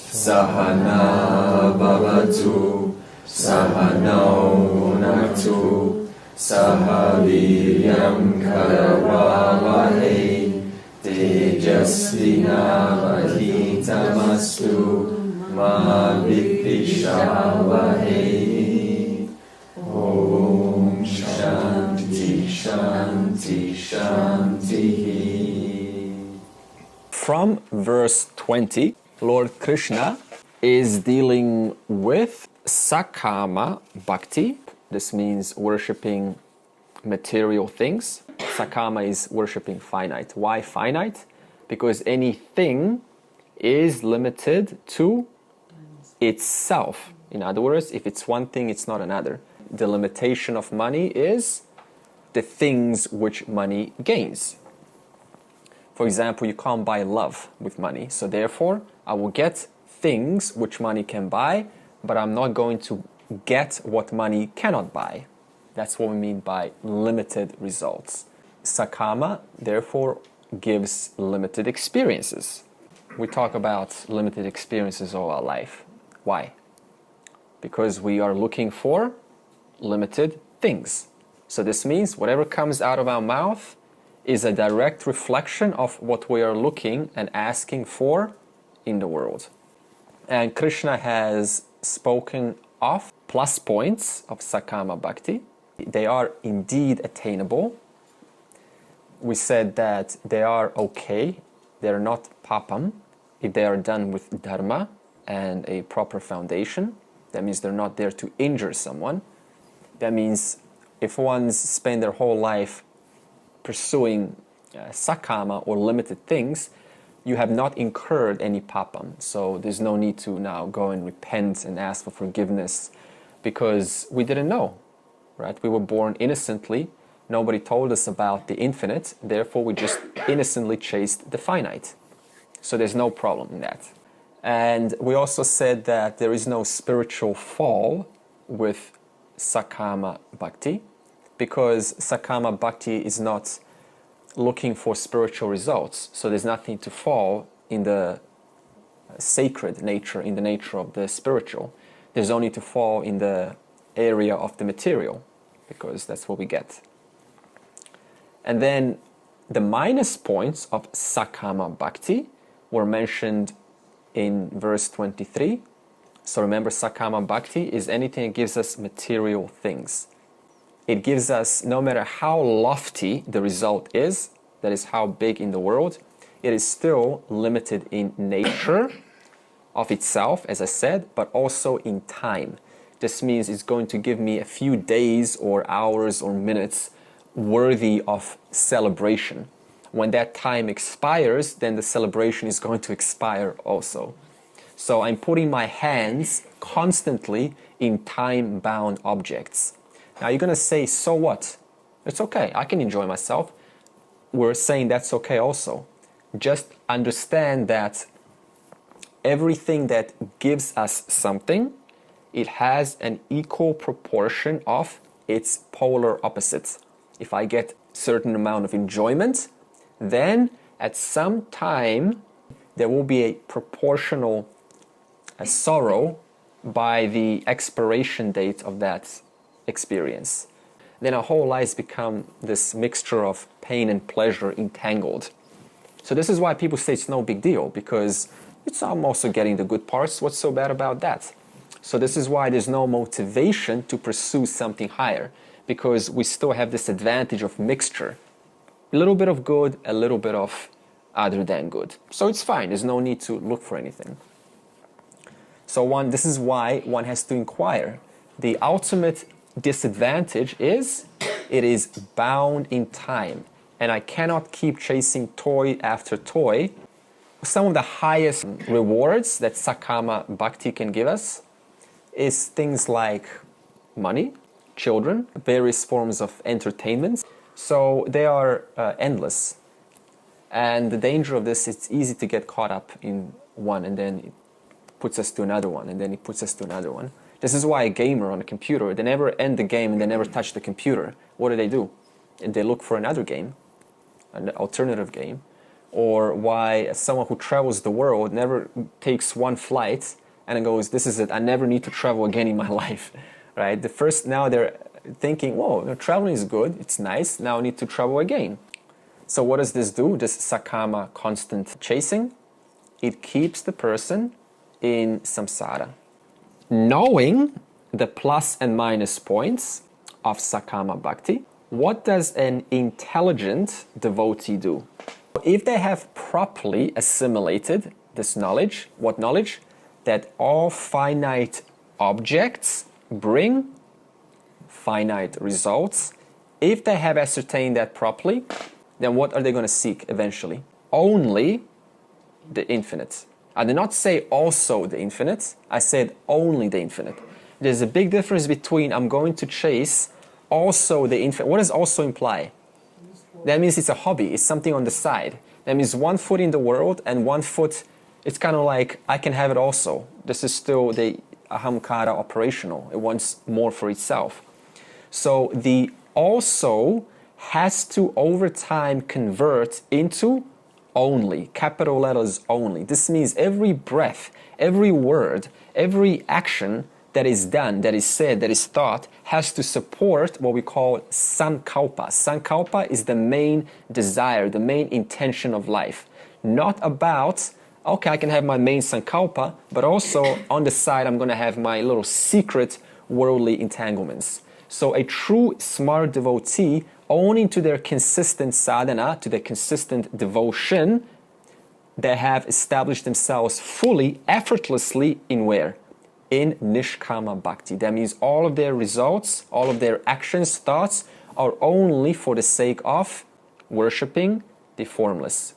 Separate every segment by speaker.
Speaker 1: Sahana bhavatu, Sahanau bhunaktu, Sahaviryam karavavahe, Tejasvinavaditamastu, Ma vidvishavahe. Om Shanti Shanti Shanti.
Speaker 2: From verse 20, Lord Krishna is dealing with Sakama Bhakti. This means worshipping material things. Sakama is worshipping finite. Why finite? Because anything is limited to itself. In other words, if it's one thing, it's not another. The limitation of money is the things which money gains. For example, you can't buy love with money. So therefore, I will get things which money can buy, but I'm not going to get what money cannot buy. That's what we mean by limited results. Sakama, therefore, gives limited experiences. We talk about limited experiences all our life. Why? Because we are looking for limited things. So this means whatever comes out of our mouth is a direct reflection of what we are looking and asking for in the world. And Krishna has spoken of plus points of Sakama Bhakti. They are indeed attainable. We said that they are okay, they are not papam, if they are done with dharma and a proper foundation. That means they're not there to injure someone. That means if one's spend their whole life pursuing sakama or limited things, you have not incurred any papam. So there's no need to now go and repent and ask for forgiveness because we didn't know, right? We were born innocently. Nobody told us about the infinite. Therefore, we just innocently chased the finite. So there's no problem in that. And we also said that there is no spiritual fall with Sakama Bhakti because Sakama Bhakti is not looking for spiritual results. So there's nothing to fall in the sacred nature, in the nature of the spiritual. There's only to fall in the area of the material because that's what we get. And then the minus points of Sakama Bhakti were mentioned in verse 23. So remember, Sakama Bhakti is anything that gives us material things. It gives us, no matter how lofty the result is, that is how big in the world, it is still limited in nature of itself, as I said, but also in time. This means it's going to give me a few days or hours or minutes worthy of celebration. When that time expires, then the celebration is going to expire also. So I'm putting my hands constantly in time-bound objects. Now you're going to say, so what? It's okay, I can enjoy myself. We're saying that's okay also. Just understand that everything that gives us something, it has an equal proportion of its polar opposites. If I get certain amount of enjoyment, then at some time there will be a proportional sorrow by the expiration date of that experience. Then our whole lives become this mixture of pain and pleasure entangled. So this is why people say it's no big deal, because I'm also getting the good parts. What's so bad about that? So this is why there's no motivation to pursue something higher, because we still have this advantage of mixture. A little bit of good, a little bit of other than good. So it's fine, there's no need to look for anything. So this is why one has to inquire. The ultimate disadvantage is it is bound in time, and I cannot keep chasing toy after toy. Some of the highest rewards that Sakama Bhakti can give us is things like money, children, various forms of entertainment. So they are endless. And the danger of this, it's easy to get caught up in one, and then it puts us to another one, and then it puts us to another one. This is why a gamer on a computer, they never end the game and they never touch the computer. What do? And they look for another game, an alternative game. or why someone who travels the world never takes one flight and then goes, this is it, I never need to travel again in my life, right? Now they're thinking, whoa, traveling is good, it's nice, now I need to travel again. So what does this do, this sakama constant chasing? It keeps the person in samsara. Knowing the plus and minus points of sakama bhakti, what does an intelligent devotee do? If they have properly assimilated this knowledge, what knowledge? That all finite objects bring finite results. If they have ascertained that properly, then what are they going to seek eventually? Only the infinite. I did not say also the infinite, I said only the infinite. There's a big difference between I'm going to chase also the infinite. What does also imply? That means it's a hobby, it's something on the side. That means one foot in the world and one foot, it's kind of like I can have it also. This is still the ahamkara operational. It wants more for itself. So the also has to over time convert into only, capital letters only. This means every breath, every word, every action that is done, that is said, that is thought, has to support what we call sankalpa. Sankalpa is the main desire, the main intention of life. Not about, okay, I can have my main sankalpa, but also on the side I'm going to have my little secret worldly entanglements. So a true smart devotee, owing to their consistent sadhana, to their consistent devotion, they have established themselves fully, effortlessly in where? In nishkama bhakti. That means all of their results, all of their actions, thoughts are only for the sake of worshipping the formless.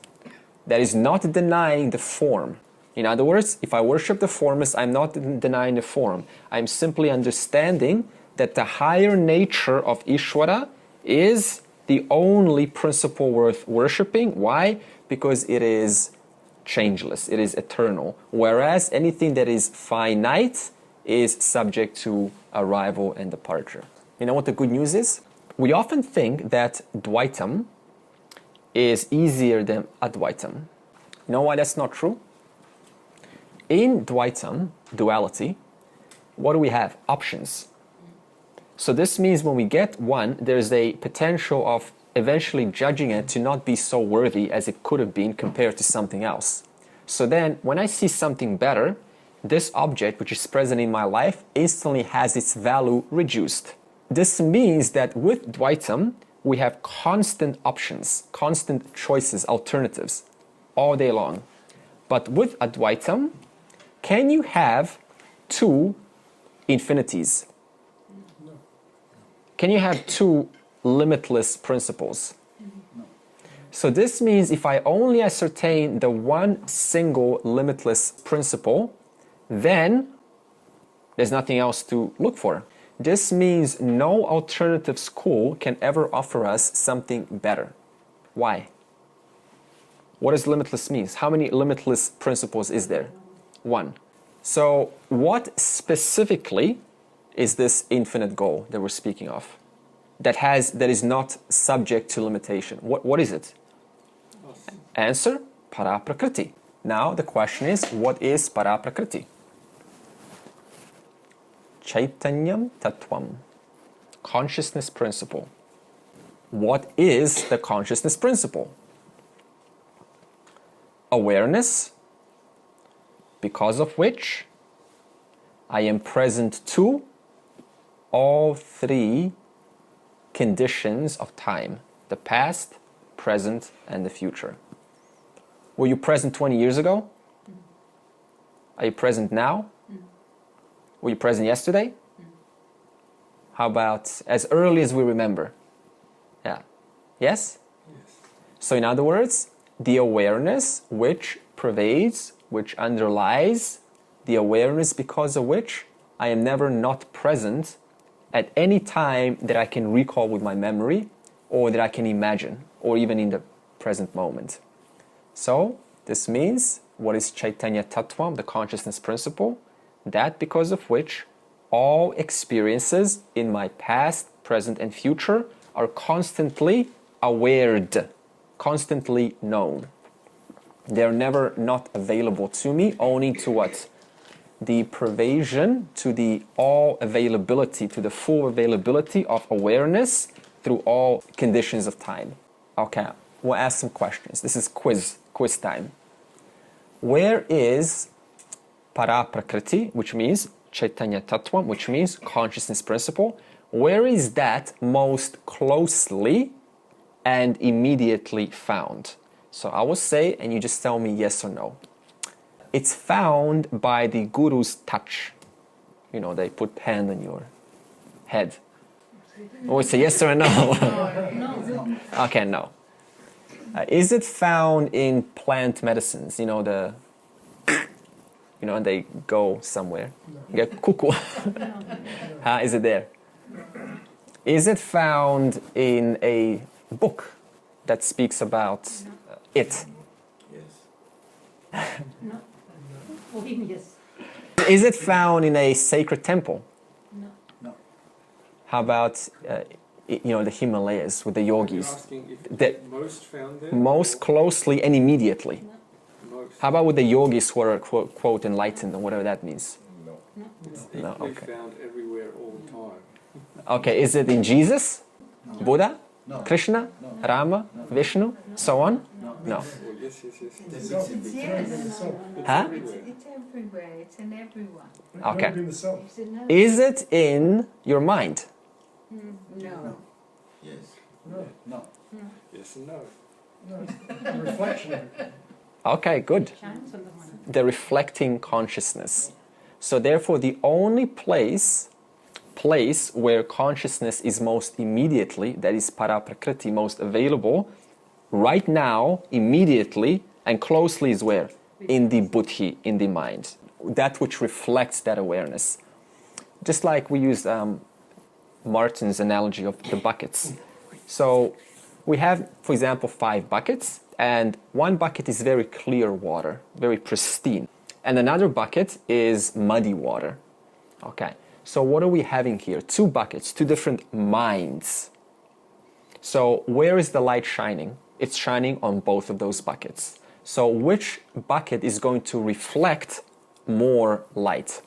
Speaker 2: That is not denying the form. In other words, if I worship the formless, I'm not denying the form. I'm simply understanding that the higher nature of Ishvara is the only principle worth worshipping. Why? Because it is changeless, it is eternal. Whereas anything that is finite is subject to arrival and departure. You know what the good news is? We often think that Dvaitam is easier than Advaitam. You know why that's not true? In Dvaitam, duality, what do we have? Options. So this means when we get one, there's a potential of eventually judging it to not be so worthy as it could have been compared to something else. So then when I see something better, this object which is present in my life instantly has its value reduced. This means that with Dvaitam, we have constant options, constant choices, alternatives all day long. But with Advaitam, can you have two infinities? Can you have two limitless principles? So this means if I only ascertain the one single limitless principle, then there's nothing else to look for. This means no alternative school can ever offer us something better. Why? What does limitless mean? How many limitless principles is there? One. So what specifically is this infinite goal that we're speaking of? That is not subject to limitation. What is it? Answer, Apara-Prakrti. Now the question is, what is Apara-Prakrti? Chaitanyam Tattvam, consciousness principle. What is the consciousness principle? Awareness, because of which I am present to all three conditions of time: the past, present, and the future. Were you present 20 years ago? Are you present now? Were you present yesterday? How about as early as we remember? Yeah. Yes? Yes. So in other words, the awareness which pervades, which underlies, the awareness because of which I am never not present at any time that I can recall with my memory or that I can imagine, or even in the present moment. So this means, what is Chaitanya Tattvam, the consciousness principle? That because of which all experiences in my past, present, and future are constantly awared, constantly known. They're never not available to me, owing to what? The pervasion, to the all availability, to the full availability of awareness through all conditions of time. Okay, we'll ask some questions. This is quiz time. Where is Apara-Prakrti, which means Chaitanya Tattva, which means consciousness principle? Where is that most closely and immediately found? So I will say, and you just tell me yes or no. It's found by the guru's touch. You know, they put hand on your head. Oh, it's a yes or a no?
Speaker 3: No.
Speaker 2: Okay, no. Is it found in plant medicines? You know, and they go somewhere. You get cuckoo. Is it there? Is it found in a book that speaks about it?
Speaker 3: Yes. No. Oh, yes.
Speaker 2: Is it found in a sacred temple?
Speaker 3: No.
Speaker 2: How about the Himalayas with the yogis?
Speaker 4: Asking if
Speaker 2: The
Speaker 4: most found there?
Speaker 2: most closely and immediately.
Speaker 4: Most.
Speaker 2: How about with the yogis who are quote enlightened, or whatever that means?
Speaker 4: It's
Speaker 2: No,
Speaker 4: equally
Speaker 2: okay.
Speaker 4: found everywhere all the time.
Speaker 2: Okay, is it in Jesus? Buddha? Krishna? Rama? Vishnu? So on? No.
Speaker 4: Oh, yes.
Speaker 3: It's yes.
Speaker 2: Huh?
Speaker 3: It's everywhere. It's in everyone.
Speaker 2: Okay.
Speaker 3: It's in us.
Speaker 2: Is it in your mind?
Speaker 3: No.
Speaker 1: Yes.
Speaker 5: No.
Speaker 4: Yes and no.
Speaker 5: Reflection.
Speaker 2: Okay, good.
Speaker 3: Shines on the one.
Speaker 2: The reflecting consciousness. So therefore, the only place where consciousness is most immediately, that is Apara-Prakrti, most available, right now, immediately, and closely is where? In the buddhi, in the mind. That which reflects that awareness. Just like we used Martin's analogy of the buckets. So we have, for example, 5 buckets, and one bucket is very clear water, very pristine. And another bucket is muddy water. Okay, so what are we having here? 2 buckets, 2 different minds. So where is the light shining? It's shining on both of those buckets. So which bucket is going to reflect more light?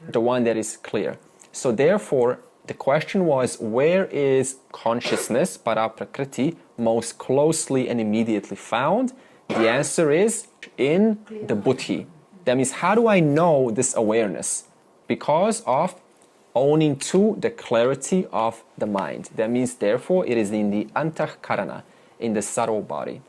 Speaker 2: The one that is clear. So therefore, the question was, where is consciousness, Apara-Prakrti, most closely and immediately found? The answer is in the buddhi. That means, how do I know this awareness? Because of owning to the clarity of the mind. That means, therefore, it is in the antahkarana, in the subtle body.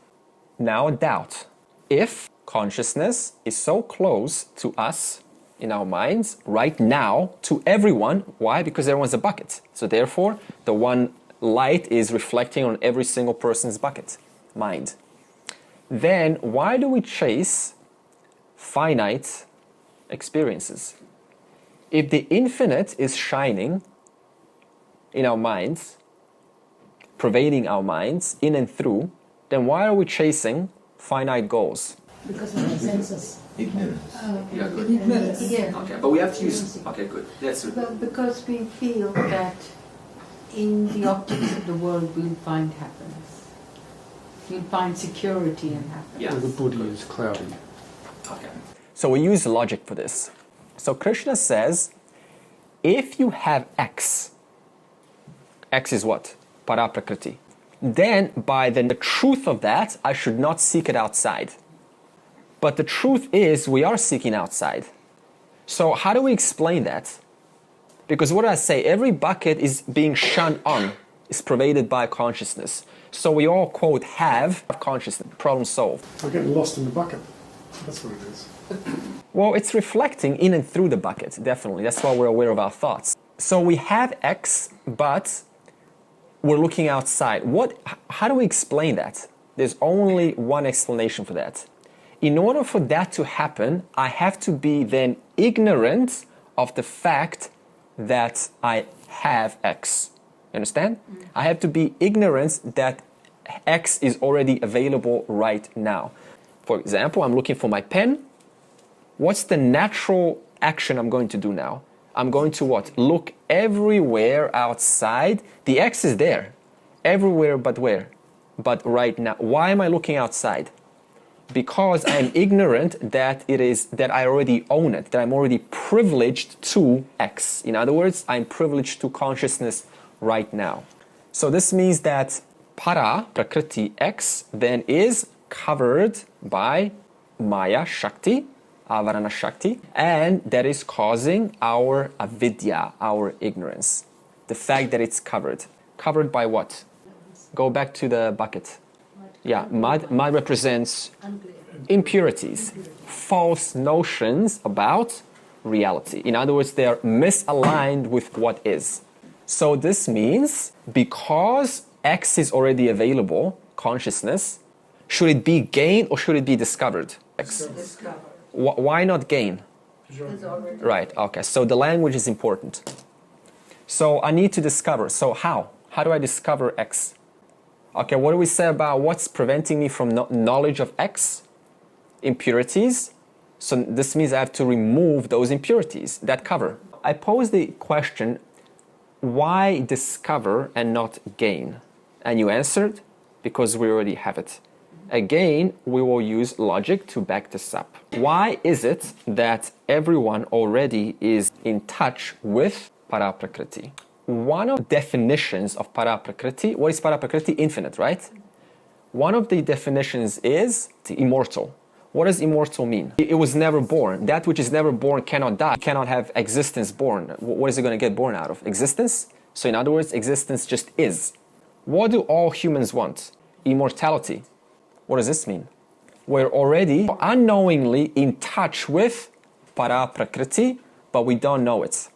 Speaker 2: Now, a doubt. If consciousness is so close to us, in our minds, right now, to everyone, why? Because everyone's a bucket. So therefore, the one light is reflecting on every single person's bucket, mind. Then, why do we chase finite experiences? If the infinite is shining in our minds, pervading our minds, in and through, then why are we chasing finite goals?
Speaker 3: Because of the senses.
Speaker 1: Ignorance.
Speaker 2: Yeah, good.
Speaker 3: Ignorance. Yeah.
Speaker 2: Okay, but we have to use... Okay, good. That's it.
Speaker 3: Well, because we feel that in the objects of the world we'll find happiness. We'll find security and happiness.
Speaker 2: Yeah.
Speaker 4: Or the buddhi is cloudy.
Speaker 2: Okay. So we use logic for this. So Krishna says, if you have X is what? Apara-Prakrti. Then by the truth of that, I should not seek it outside. But the truth is, we are seeking outside. So how do we explain that? Because what did I say? Every bucket is being shone on, is pervaded by consciousness. So we all, quote, have consciousness. Problem solved.
Speaker 5: We're getting lost in the bucket. That's what it is.
Speaker 2: Well, it's reflecting in and through the bucket, definitely. That's why we're aware of our thoughts. So we have X, but we're looking outside. How do we explain that? There's only one explanation for that. In order for that to happen, I have to be then ignorant of the fact that I have X. You understand? I have to be ignorant that X is already available right now. For example, I'm looking for my pen. What's the natural action I'm going to do now? I'm going to what? Look everywhere outside. The X is there. Everywhere but where? But right now. Why am I looking outside? because I'm ignorant that I already own it, that I'm already privileged to X. In other words, I'm privileged to consciousness right now. So this means that Para-Prakrti X then is covered by Maya Shakti, Avarana Shakti, and that is causing our avidya, our ignorance. The fact that it's covered. Covered by what? Go back to the bucket. Yeah, mud represents impurities, false notions about reality. In other words, they are misaligned with what is. So this means because X is already available, consciousness, should it be gained or should it be discovered? X.
Speaker 3: Discover.
Speaker 2: Why not gain?
Speaker 3: It's already
Speaker 2: Right, okay, so the language is important. So I need to discover. So how? How do I discover X? Okay, what do we say about what's preventing me from knowledge of X? Impurities. So this means I have to remove those impurities that cover. I pose the question, why discover and not gain? And you answered, because we already have it. Again, we will use logic to back this up. Why is it that everyone already is in touch with Para-Prakrti? One of the definitions of Para-Prakrti, what is Para-Prakrti? Infinite, right? One of the definitions is immortal. What does immortal mean? It was never born. That which is never born cannot die, cannot have existence born. What is it going to get born out of? Existence? So in other words, existence just is. What do all humans want? Immortality. What does this mean? We're already unknowingly in touch with Para-Prakrti, but we don't know it.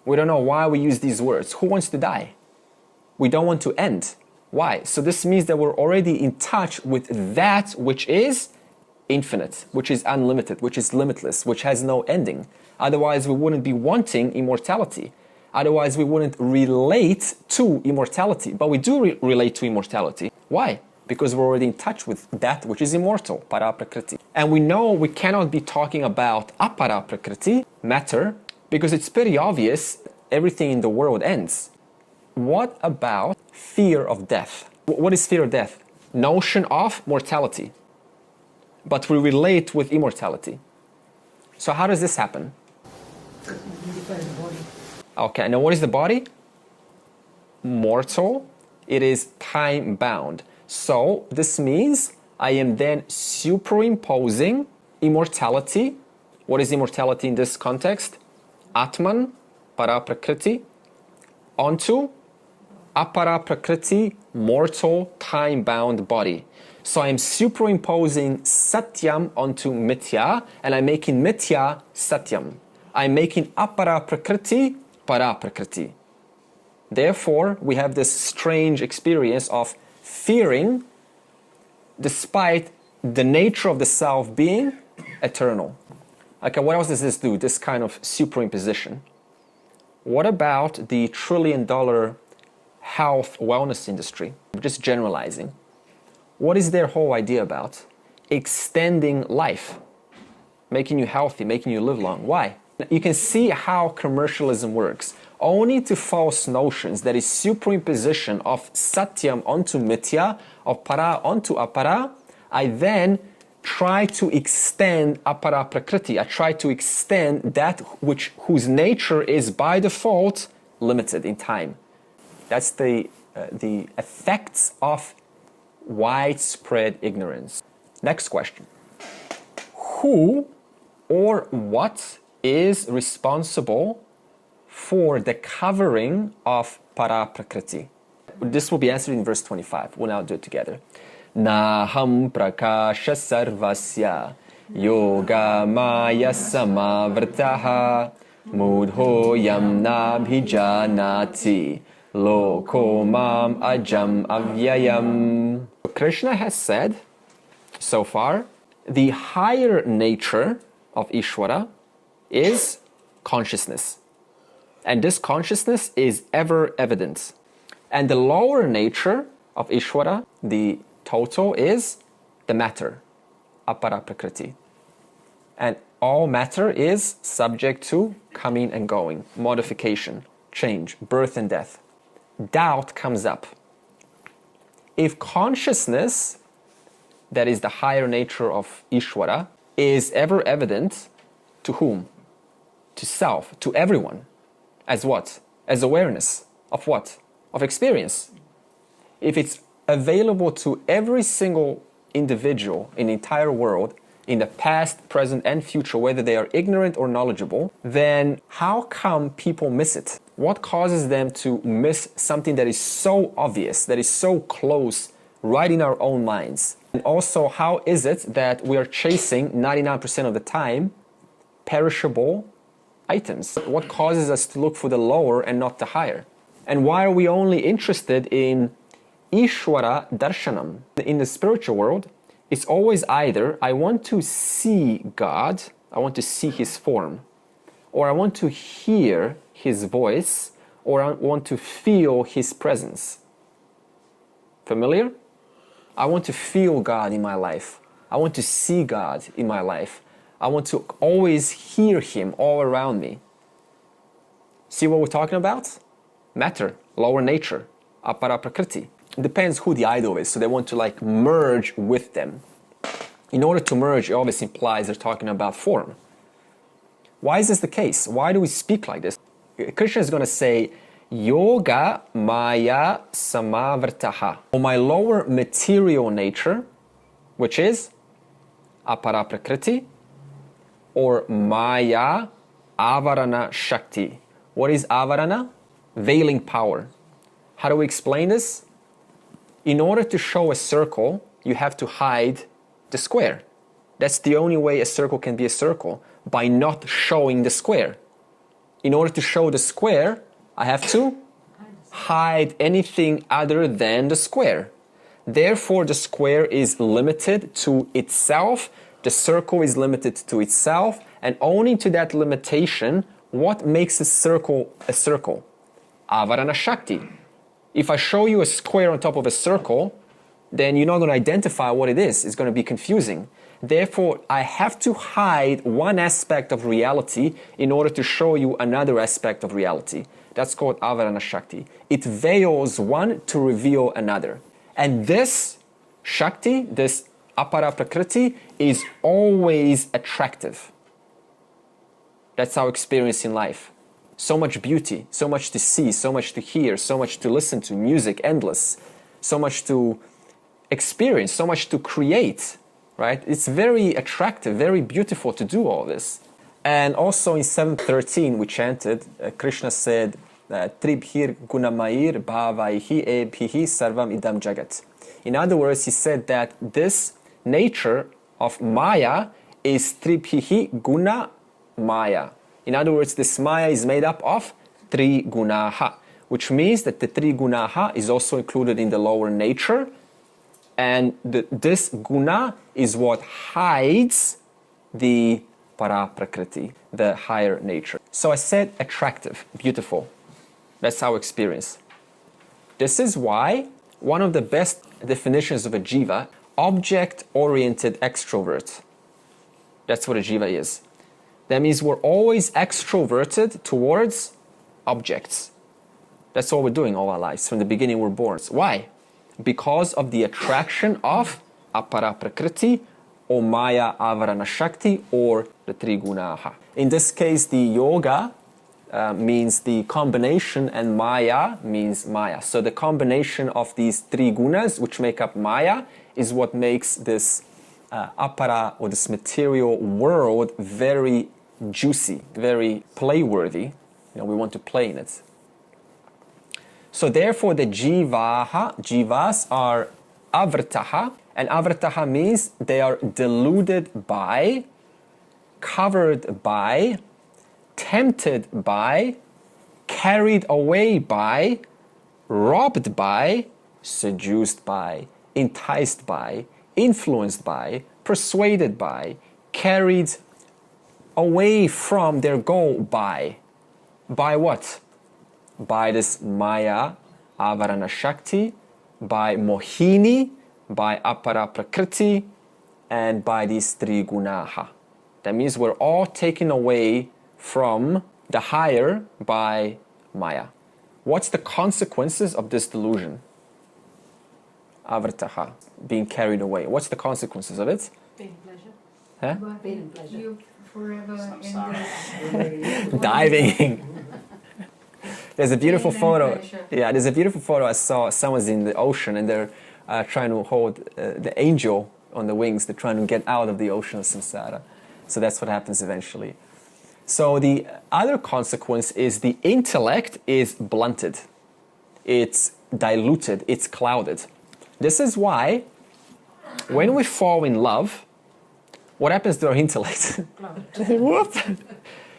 Speaker 2: We don't know why we use these words. Who wants to die? We don't want to end. Why? So this means that we're already in touch with that which is infinite, which is unlimited, which is limitless, which has no ending. Otherwise, we wouldn't be wanting immortality. Otherwise, we wouldn't relate to immortality. But we do relate to immortality. Why? Because we're already in touch with that which is immortal, Para-Prakrti. And we know we cannot be talking about Apara-Prakrti, matter, because it's pretty obvious everything in the world ends. What about fear of death? What is fear of death? Notion of mortality. But we relate with immortality. So how does this happen? Okay, now what is the body? Mortal. It is time-bound. So this means I am then superimposing immortality. What is immortality in this context? Atman, Para-Prakrti, onto Apara-Prakrti, mortal, time-bound body. So I'm superimposing Satyam onto Mithya, and I'm making Mithya Satyam. I'm making Apara-Prakrti, Para-Prakrti. Therefore, we have this strange experience of fearing despite the nature of the self being eternal. Okay, what else does this do, this kind of superimposition? What about the trillion-dollar health wellness industry? Just generalizing. What is their whole idea about? Extending life, making you healthy, making you live long. Why? You can see how commercialism works. Only to false notions, that is superimposition of Satyam onto Mithya, of Para onto Apara, I then try to extend Apara-Prakrti. I try to extend that whose nature is by default limited in time. That's the effects of widespread ignorance. Next question. Who or what is responsible for the covering of Para-Prakrti? This will be answered in verse 25. We'll now do it together. Naham prakasha sarvasya yoga maya samavrtaha mudhoyam nabhijanati loko mam ajam avyayam. Krishna has said, so far, the higher nature of Ishvara is consciousness. And this consciousness is ever evident. And the lower nature of Ishvara, the total, is the matter, Apara-Prakrti. And all matter is subject to coming and going, modification, change, birth and death. Doubt comes up. If consciousness that is the higher nature of Ishvara, is ever evident to whom? To self, to everyone. As what? As awareness. Of what? Of experience. If it's available to every single individual in the entire world, in the past, present, and future, whether they are ignorant or knowledgeable, then how come people miss it? What causes them to miss something that is so obvious, that is so close, right in our own minds? And also, how is it that we are chasing 99% of the time perishable items? What causes us to look for the lower and not the higher? And why are we only interested in Ishvara Darshanam? In the spiritual world, it's always either I want to see God, I want to see His form, or I want to hear His voice, or I want to feel His presence. Familiar? I want to feel God in my life. I want to see God in my life. I want to always hear Him all around me. See what we're talking about? Matter, lower nature, Apara-Prakrti. It depends who the idol is, so they want to like merge with them. In order to merge, it always implies they're talking about form. Why is this the case? Why do we speak like this? Krishna is going to say, Yoga Maya Samavrtaha. On my lower material nature, which is Apara-Prakrti, or Maya Avarana Shakti. What is Avarana? Veiling power. How do we explain this? In order to show a circle, you have to hide the square. That's the only way a circle can be a circle, by not showing the square. In order to show the square, I have to hide anything other than the square. Therefore, the square is limited to itself, the circle is limited to itself, and owing to that limitation, what makes a circle a circle? Avarana Shakti. If I show you a square on top of a circle, then you're not going to identify what it is. It's going to be confusing. Therefore, I have to hide one aspect of reality in order to show you another aspect of reality. That's called Avarana Shakti. It veils one to reveal another. And this Shakti, this Apara-Prakrti, is always attractive. That's our experience in life. So much beauty, so much to see, so much to hear, so much to listen to, music endless, so much to experience, so much to create, right? It's very attractive, very beautiful to do all this. And also in 713 we chanted, Krishna said, Tribhir Gunamair Bhavaihi Ebhihi Sarvam Idam Jagat. In other words, he said that this nature of Maya is Tribhihi Guna Maya. In other words, this Maya is made up of Tri Gunaha, which means that the Tri Gunaha is also included in the lower nature, and this Guna is what hides the Para-Prakrti, the higher nature. So I said attractive, beautiful. That's our experience. This is why one of the best definitions of a jiva, object-oriented extrovert. That's what a jiva is. That means we're always extroverted towards objects. That's what we're doing all our lives. From the beginning we're born. Why? Because of the attraction of Apara-Prakrti or Maya Avarana Shakti or the Trigunaha. In this case, the yoga means the combination and Maya means Maya. So the combination of these three gunas, which make up Maya, is what makes this apara or this material world very juicy, very playworthy. You know, we want to play in it. So therefore the jivas are avrtaha, and avrtaha means they are deluded by, covered by, tempted by, carried away by, robbed by, seduced by, enticed by, influenced by, persuaded by, carried away from their goal by what? By this Maya Avarana Shakti, by Mohini, by Apara-Prakrti, and by these three gunaha. That means we're all taken away from the higher by Maya. What's the consequences of this delusion? avartaha, being carried away. What's the consequences of it?
Speaker 3: Pain, pleasure.
Speaker 2: Huh?
Speaker 3: Pain and pleasure. You're forever in the
Speaker 2: Diving. There's a beautiful
Speaker 3: Pain and
Speaker 2: photo.
Speaker 3: pleasure.
Speaker 2: Yeah, there's a beautiful photo I saw. Someone's in the ocean and they're trying to hold the angel on the wings. They're trying to get out of the ocean of samsara. So that's what happens eventually. So the other consequence is the intellect is blunted. It's diluted. It's clouded. This is why when we fall in love, what happens to our intellect? Whoop.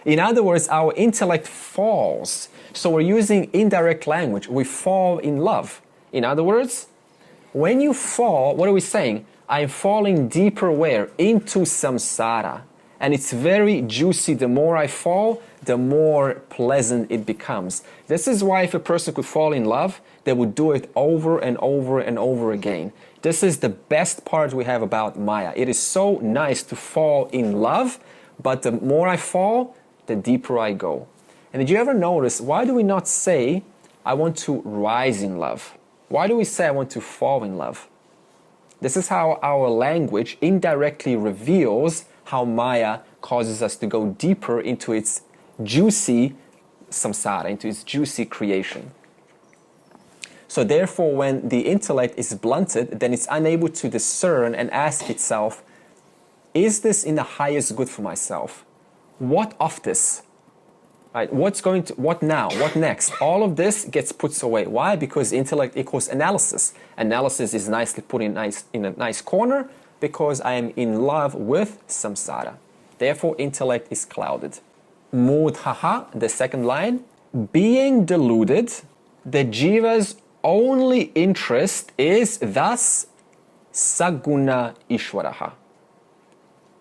Speaker 2: In other words, our intellect falls. So we're using indirect language. We fall in love. In other words, when you fall, what are we saying? I'm falling deeper where? Into samsara. And it's very juicy. The more I fall, the more pleasant it becomes. This is why if a person could fall in love, they would do it over and over and over again. This is the best part we have about Maya. It is so nice to fall in love, but the more I fall, the deeper I go. And did you ever notice, why do we not say, I want to rise in love? Why do we say, I want to fall in love? This is how our language indirectly reveals how Maya causes us to go deeper into its juicy samsara, into its juicy creation. So therefore, when the intellect is blunted, then it's unable to discern and ask itself, is this in the highest good for myself? What of this? Right? What now? What next? All of this gets put away. Why? Because intellect equals analysis. Analysis is nicely put in a nice corner because I am in love with samsara. Therefore, intellect is clouded. Mudhaha, the second line, being deluded, the jiva's only interest is thus saguna ishwaraha.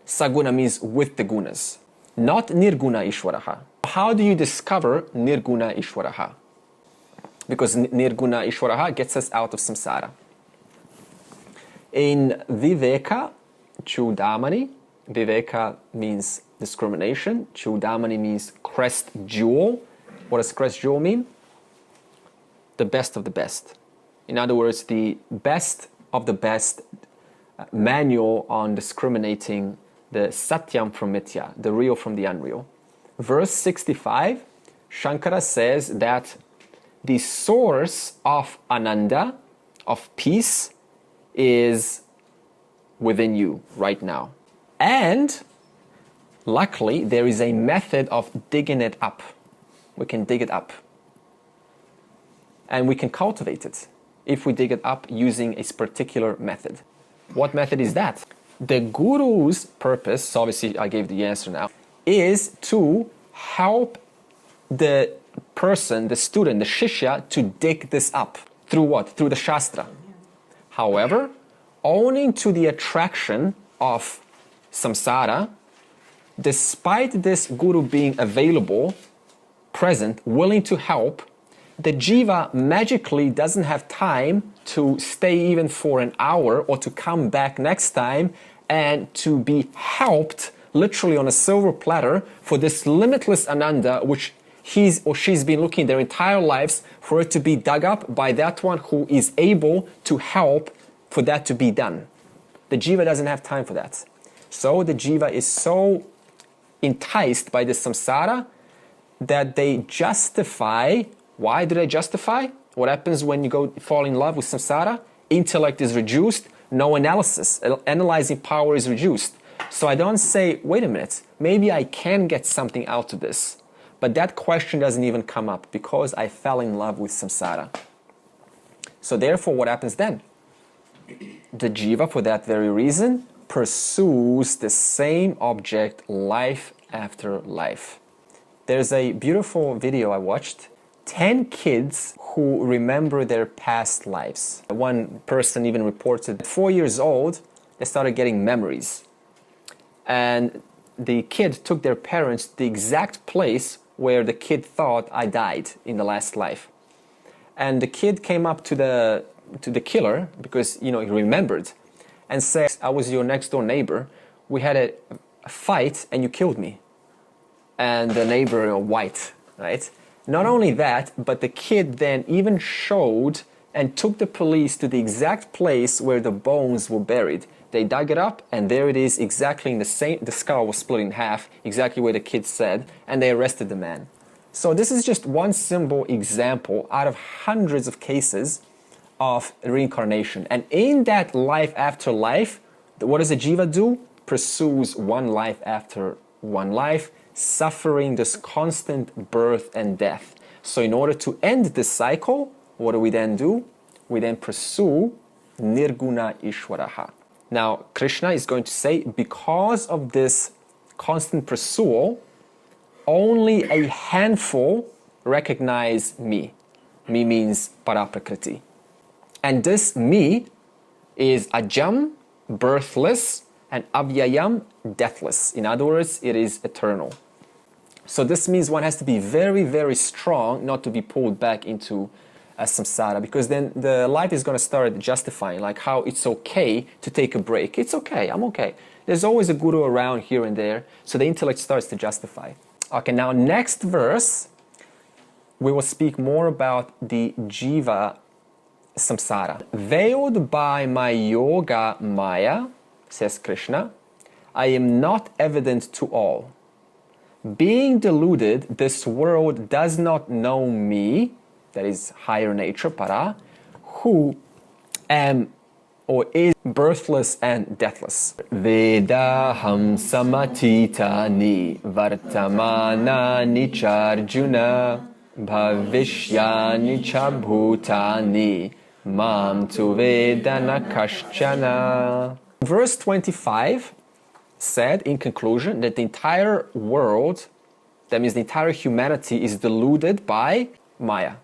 Speaker 2: Saguna means with the gunas, not nirguna ishwaraha. How do you discover nirguna ishwaraha? Because nirguna ishwaraha gets us out of samsara. In viveka, chudamani, viveka means discrimination, chudamani means crest jewel. What does crest jewel mean? The best of the best. In other words, the best of the best manual on discriminating the satyam from mithya, the real from the unreal. Verse 65, Shankara says that the source of ananda, of peace, is within you right now. And luckily, there is a method of digging it up. We can dig it up. And we can cultivate it if we dig it up using a particular method. What method is that? The guru's purpose, so obviously I gave the answer now, is to help the person, the student, the shishya, to dig this up. Through what? Through the shastra. However, owing to the attraction of samsara, despite this guru being available, present, willing to help, the jiva magically doesn't have time to stay even for an hour or to come back next time and to be helped literally on a silver platter for this limitless ananda which he's or she's been looking their entire lives for it to be dug up by that one who is able to help for that to be done. The jiva doesn't have time for that. So the jiva is so enticed by the samsara that they justify. Why do they justify? What happens when you fall in love with samsara? Intellect is reduced, no analysis. Analyzing power is reduced. So I don't say, wait a minute, maybe I can get something out of this. But that question doesn't even come up because I fell in love with samsara. So therefore, what happens then? The jiva, for that very reason, pursues the same object life after life. There's a beautiful video I watched. 10 kids who remember their past lives. One person even reported at 4 years old, they started getting memories. And the kid took their parents to the exact place where the kid thought I died in the last life. And the kid came up to the killer, because he remembered, and said, I was your next door neighbor. We had a fight and you killed me. And the neighbor, white, right? Not only that, but the kid then even showed and took the police to the exact place where the bones were buried. They dug it up, and there it is, exactly in the same, the skull was split in half, exactly where the kid said, and they arrested the man. So this is just one simple example out of hundreds of cases of reincarnation. And in that life after life, what does a jiva do? Pursues one life after one life, suffering this constant birth and death. So in order to end this cycle, what do we then do? We then pursue Nirguna Ishwaraha. Now, Krishna is going to say, because of this constant pursual, only a handful recognize me. Me means Apara-Prakrti. And this me is Ajam, birthless, and Avyayam, deathless. In other words, it is eternal. So this means one has to be very, very strong not to be pulled back into samsara, because then the life is going to start justifying, like how it's okay to take a break. It's okay, I'm okay. There's always a guru around here and there, so the intellect starts to justify. Okay, now next verse, we will speak more about the jiva samsara. Veiled by my yoga maya, says Krishna, I am not evident to all. Being deluded, this world does not know me, that is higher nature, para, who am or is birthless and deathless. Vedaham samatitani vartamanani charjuna bhavishyani cha bhutani mam tu vedana kaschana. Verse 25 said in conclusion that the entire world, that means the entire humanity, is deluded by Maya,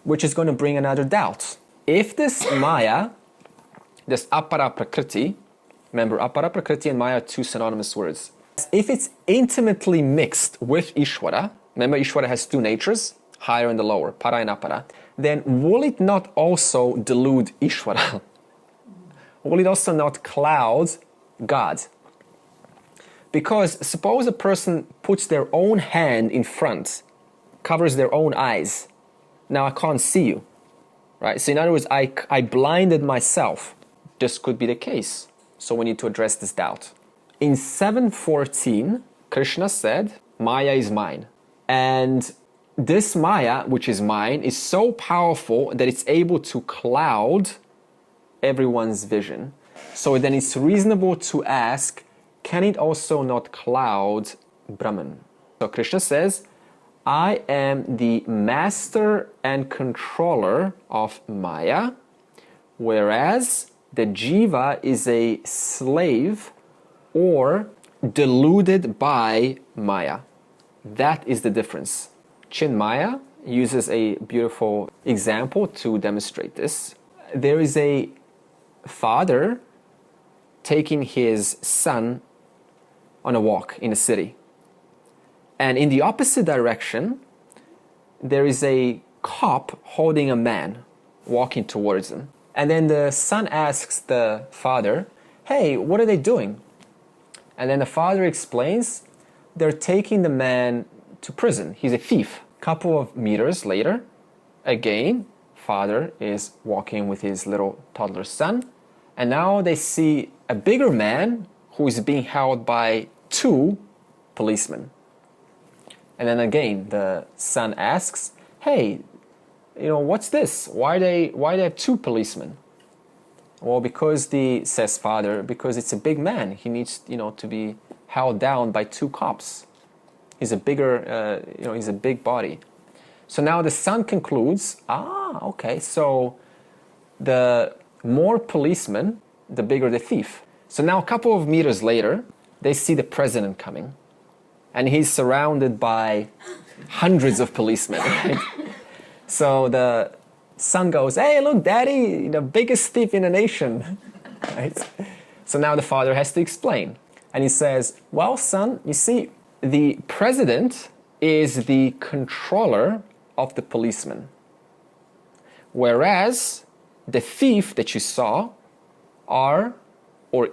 Speaker 2: which is going to bring another doubt. If this Maya, this Apara-Prakrti, remember Apara-Prakrti and Maya are two synonymous words. If it's intimately mixed with Ishvara, remember Ishvara has two natures, higher and the lower, para and apara, then will it not also delude Ishvara? Will it also not cloud God? Because suppose a person puts their own hand in front, covers their own eyes. Now I can't see you, right? So in other words, I blinded myself. This could be the case. So we need to address this doubt. In 7:14, Krishna said, Maya is mine. And this Maya, which is mine, is so powerful that it's able to cloud everyone's vision. So then it's reasonable to ask, can it also not cloud Brahman? So Krishna says, I am the master and controller of Maya, whereas the jiva is a slave or deluded by Maya. That is the difference. Chinmaya uses a beautiful example to demonstrate this. There is a father taking his son on a walk in a city. And in the opposite direction, there is a cop holding a man walking towards him. And then the son asks the father, hey, what are they doing? And then the father explains, they're taking the man to prison. He's a thief. Couple of meters later, again, father is walking with his little toddler son. And now they see a bigger man who is being held by two policemen. And then again, the son asks, hey, what's this? Why they have two policemen? Well, says father, because it's a big man. He needs, to be held down by two cops. He's a bigger, he's a big body. So now the son concludes, okay, so the more policemen, the bigger the thief. So now a couple of meters later, they see the president coming. And he's surrounded by hundreds of policemen. Right? So the son goes, hey, look, daddy, the biggest thief in the nation. Right? So now the father has to explain. And he says, well, son, you see, the president is the controller of the policeman. Whereas the thief that you saw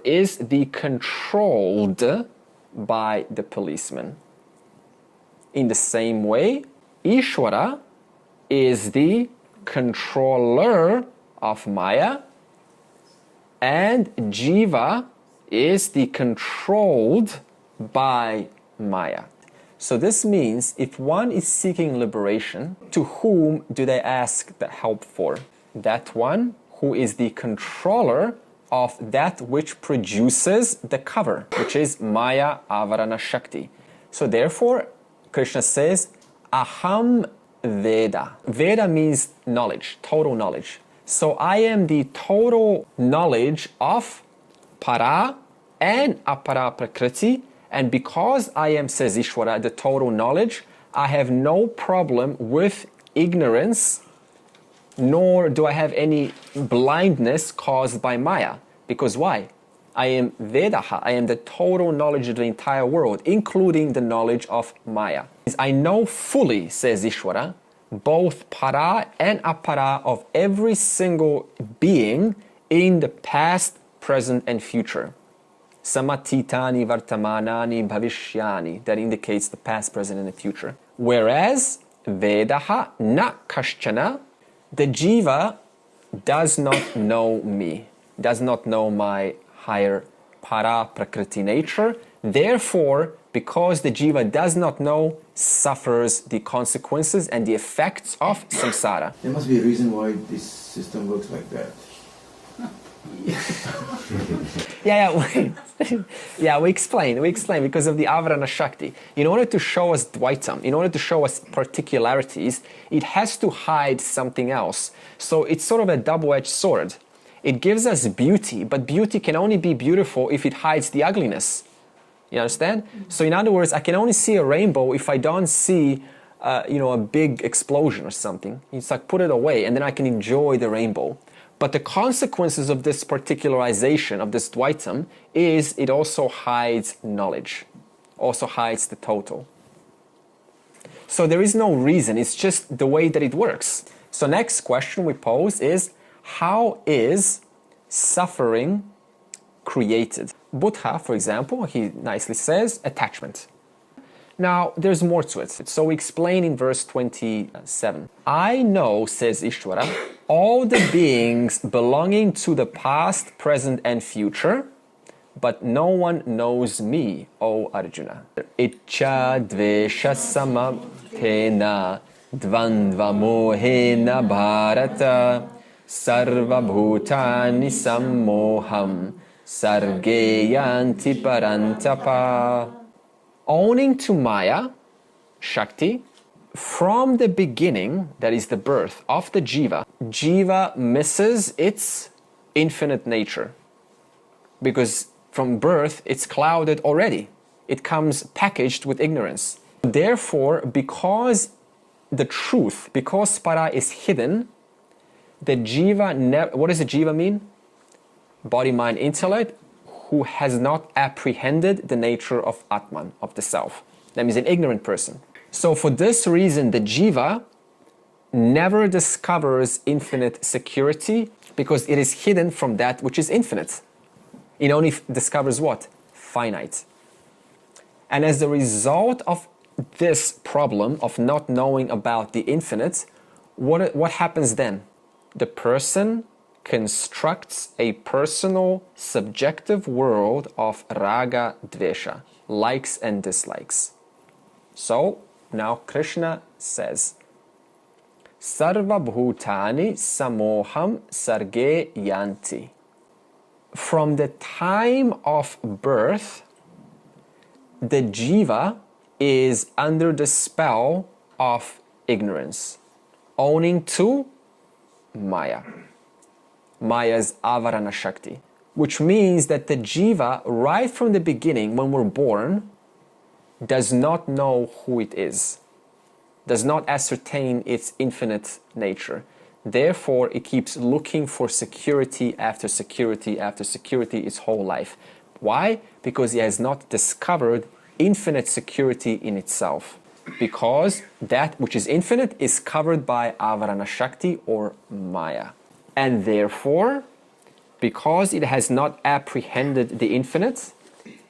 Speaker 2: is the controlled by the policeman. In the same way, Ishvara is the controller of Maya, and Jiva is the controlled by Maya. So this means if one is seeking liberation, to whom do they ask the help for? That one who is the controller of that which produces the cover, which is Maya Avarana Shakti. So therefore, Krishna says, Aham Veda. Veda means knowledge, total knowledge. So I am the total knowledge of Para and Apara-Prakrti, and because I am, says Ishvara, the total knowledge, I have no problem with ignorance, nor do I have any blindness caused by Maya. Because why? I am Vedaha, I am the total knowledge of the entire world, including the knowledge of Maya. I know fully, says Ishvara, both Para and Apara of every single being in the past, present, and future. Samatitani vartamanani bhavishyani, that indicates the past, present, and the future. Whereas Vedaha na kashchana, the jiva does not know me, does not know my higher para-prakriti nature. Therefore, because the jiva does not know, suffers the consequences and the effects of samsara.
Speaker 1: There must be a reason why this system works like that.
Speaker 2: We explain because of the Avarana Shakti. In order to show us Dvaitam, in order to show us particularities, it has to hide something else. So it's sort of a double-edged sword. It gives us beauty, but beauty can only be beautiful if it hides the ugliness. You understand? So in other words, I can only see a rainbow if I don't see a big explosion or something. It's like put it away and then I can enjoy the rainbow. But the consequences of this particularization, of this Dvaitam, is it also hides knowledge, also hides the total. So there is no reason, it's just the way that it works. So next question we pose is, how is suffering created? Buddha, for example, he nicely says, attachment. Now, there's more to it. So we explain in verse 27. I know, says Ishvara, all the beings belonging to the past, present, and future, but no one knows me, O Arjuna. Ichcha dvesha samabhena dvandva mohena bharata sarva bhutani sammoham sargeyanti parantapa. Owning to Maya, Shakti, from the beginning, that is the birth of the jiva, jiva misses its infinite nature. Because from birth, it's clouded already. It comes packaged with ignorance. Therefore, because the truth, because para is hidden, the jiva, what does the jiva mean? Body, mind, intellect, who has not apprehended the nature of Atman, of the self. That means an ignorant person. So for this reason, the jiva never discovers infinite security because it is hidden from that which is infinite. It only discovers what? Finite. And as a result of this problem of not knowing about the infinite, what happens then? The person constructs a personal, subjective world of raga dvesha, likes and dislikes. So, now Krishna says, Sarva bhutani samoham sarge yanti. From the time of birth, the jiva is under the spell of ignorance, owning to Maya. Maya's Avarana Shakti, which means that the jiva, right from the beginning, when we're born, does not know who it is, does not ascertain its infinite nature. Therefore, it keeps looking for security after security after security its whole life. Why? Because it has not discovered infinite security in itself. Because that which is infinite is covered by Avarana Shakti or Maya. And therefore, because it has not apprehended the infinite,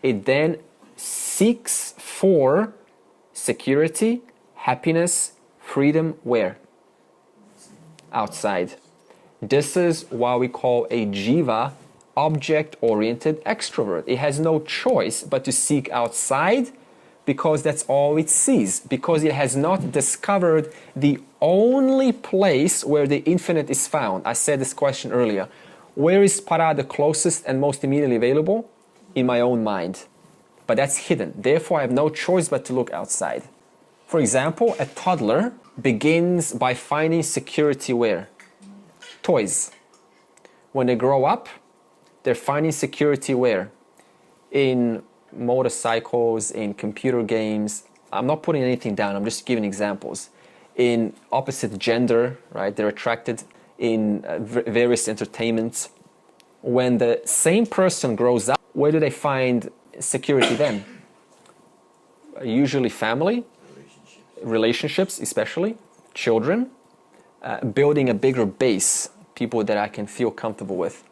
Speaker 2: it then seeks for security, happiness, freedom, where? Outside. This is what we call a jiva, object-oriented extrovert. It has no choice but to seek outside because that's all it sees, because it has not discovered the only place where the infinite is found. I said this question earlier. Where is para the closest and most immediately available? In my own mind. But that's hidden. Therefore, I have no choice but to look outside. For example, a toddler begins by finding security where? Toys. When they grow up, they're finding security where? In motorcycles, in computer games. I'm not putting anything down, I'm just giving examples. In opposite gender, right? They're attracted in various entertainments. When the same person grows up, where do they find security then? Usually family, relationships especially, children, building a bigger base, people that I can feel comfortable with.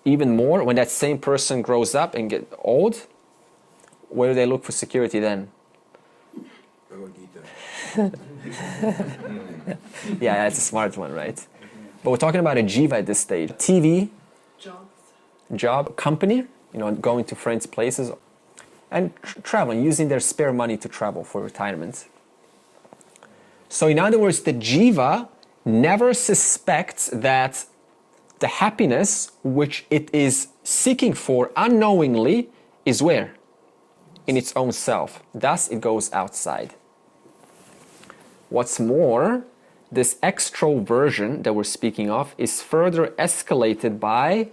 Speaker 2: Even more, when that same person grows up and get old, where do they look for security then?
Speaker 1: Bhagavad Gita.
Speaker 2: Yeah, that's a smart one, right? But we're talking about a jiva at this stage. TV, job, company, going to friends' places, and traveling, using their spare money to travel for retirement. So in other words, the jiva never suspects that the happiness which it is seeking for unknowingly is where? In its own self. Thus it goes outside. What's more, this extroversion that we're speaking of is further escalated by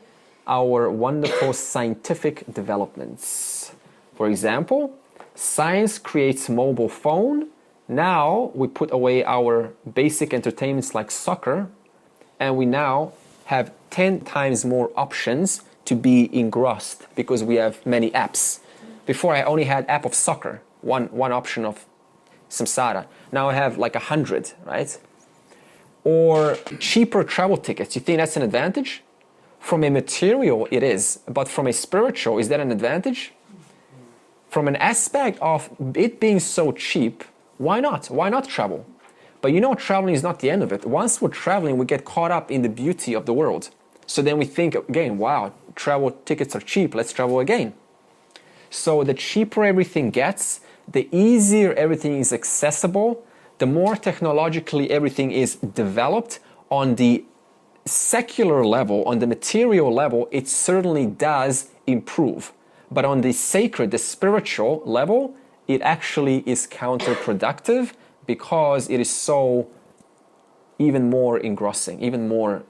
Speaker 2: our wonderful scientific developments. For example, science creates mobile phone. Now we put away our basic entertainments like soccer, and we now have 10 times more options to be engrossed because we have many apps. Before I only had app of soccer, one option of samsara. Now I have like 100, right? Or cheaper travel tickets. You think that's an advantage? From a material, it is. But from a spiritual, is that an advantage? From an aspect of it being so cheap, why not? Why not travel? But traveling is not the end of it. Once we're traveling, we get caught up in the beauty of the world. So then we think again, wow, travel tickets are cheap, let's travel again. So the cheaper everything gets, the easier everything is accessible, the more technologically everything is developed. On the secular level, on the material level, it certainly does improve. But on the sacred, the spiritual level, it actually is counterproductive because it is so even more engrossing, even more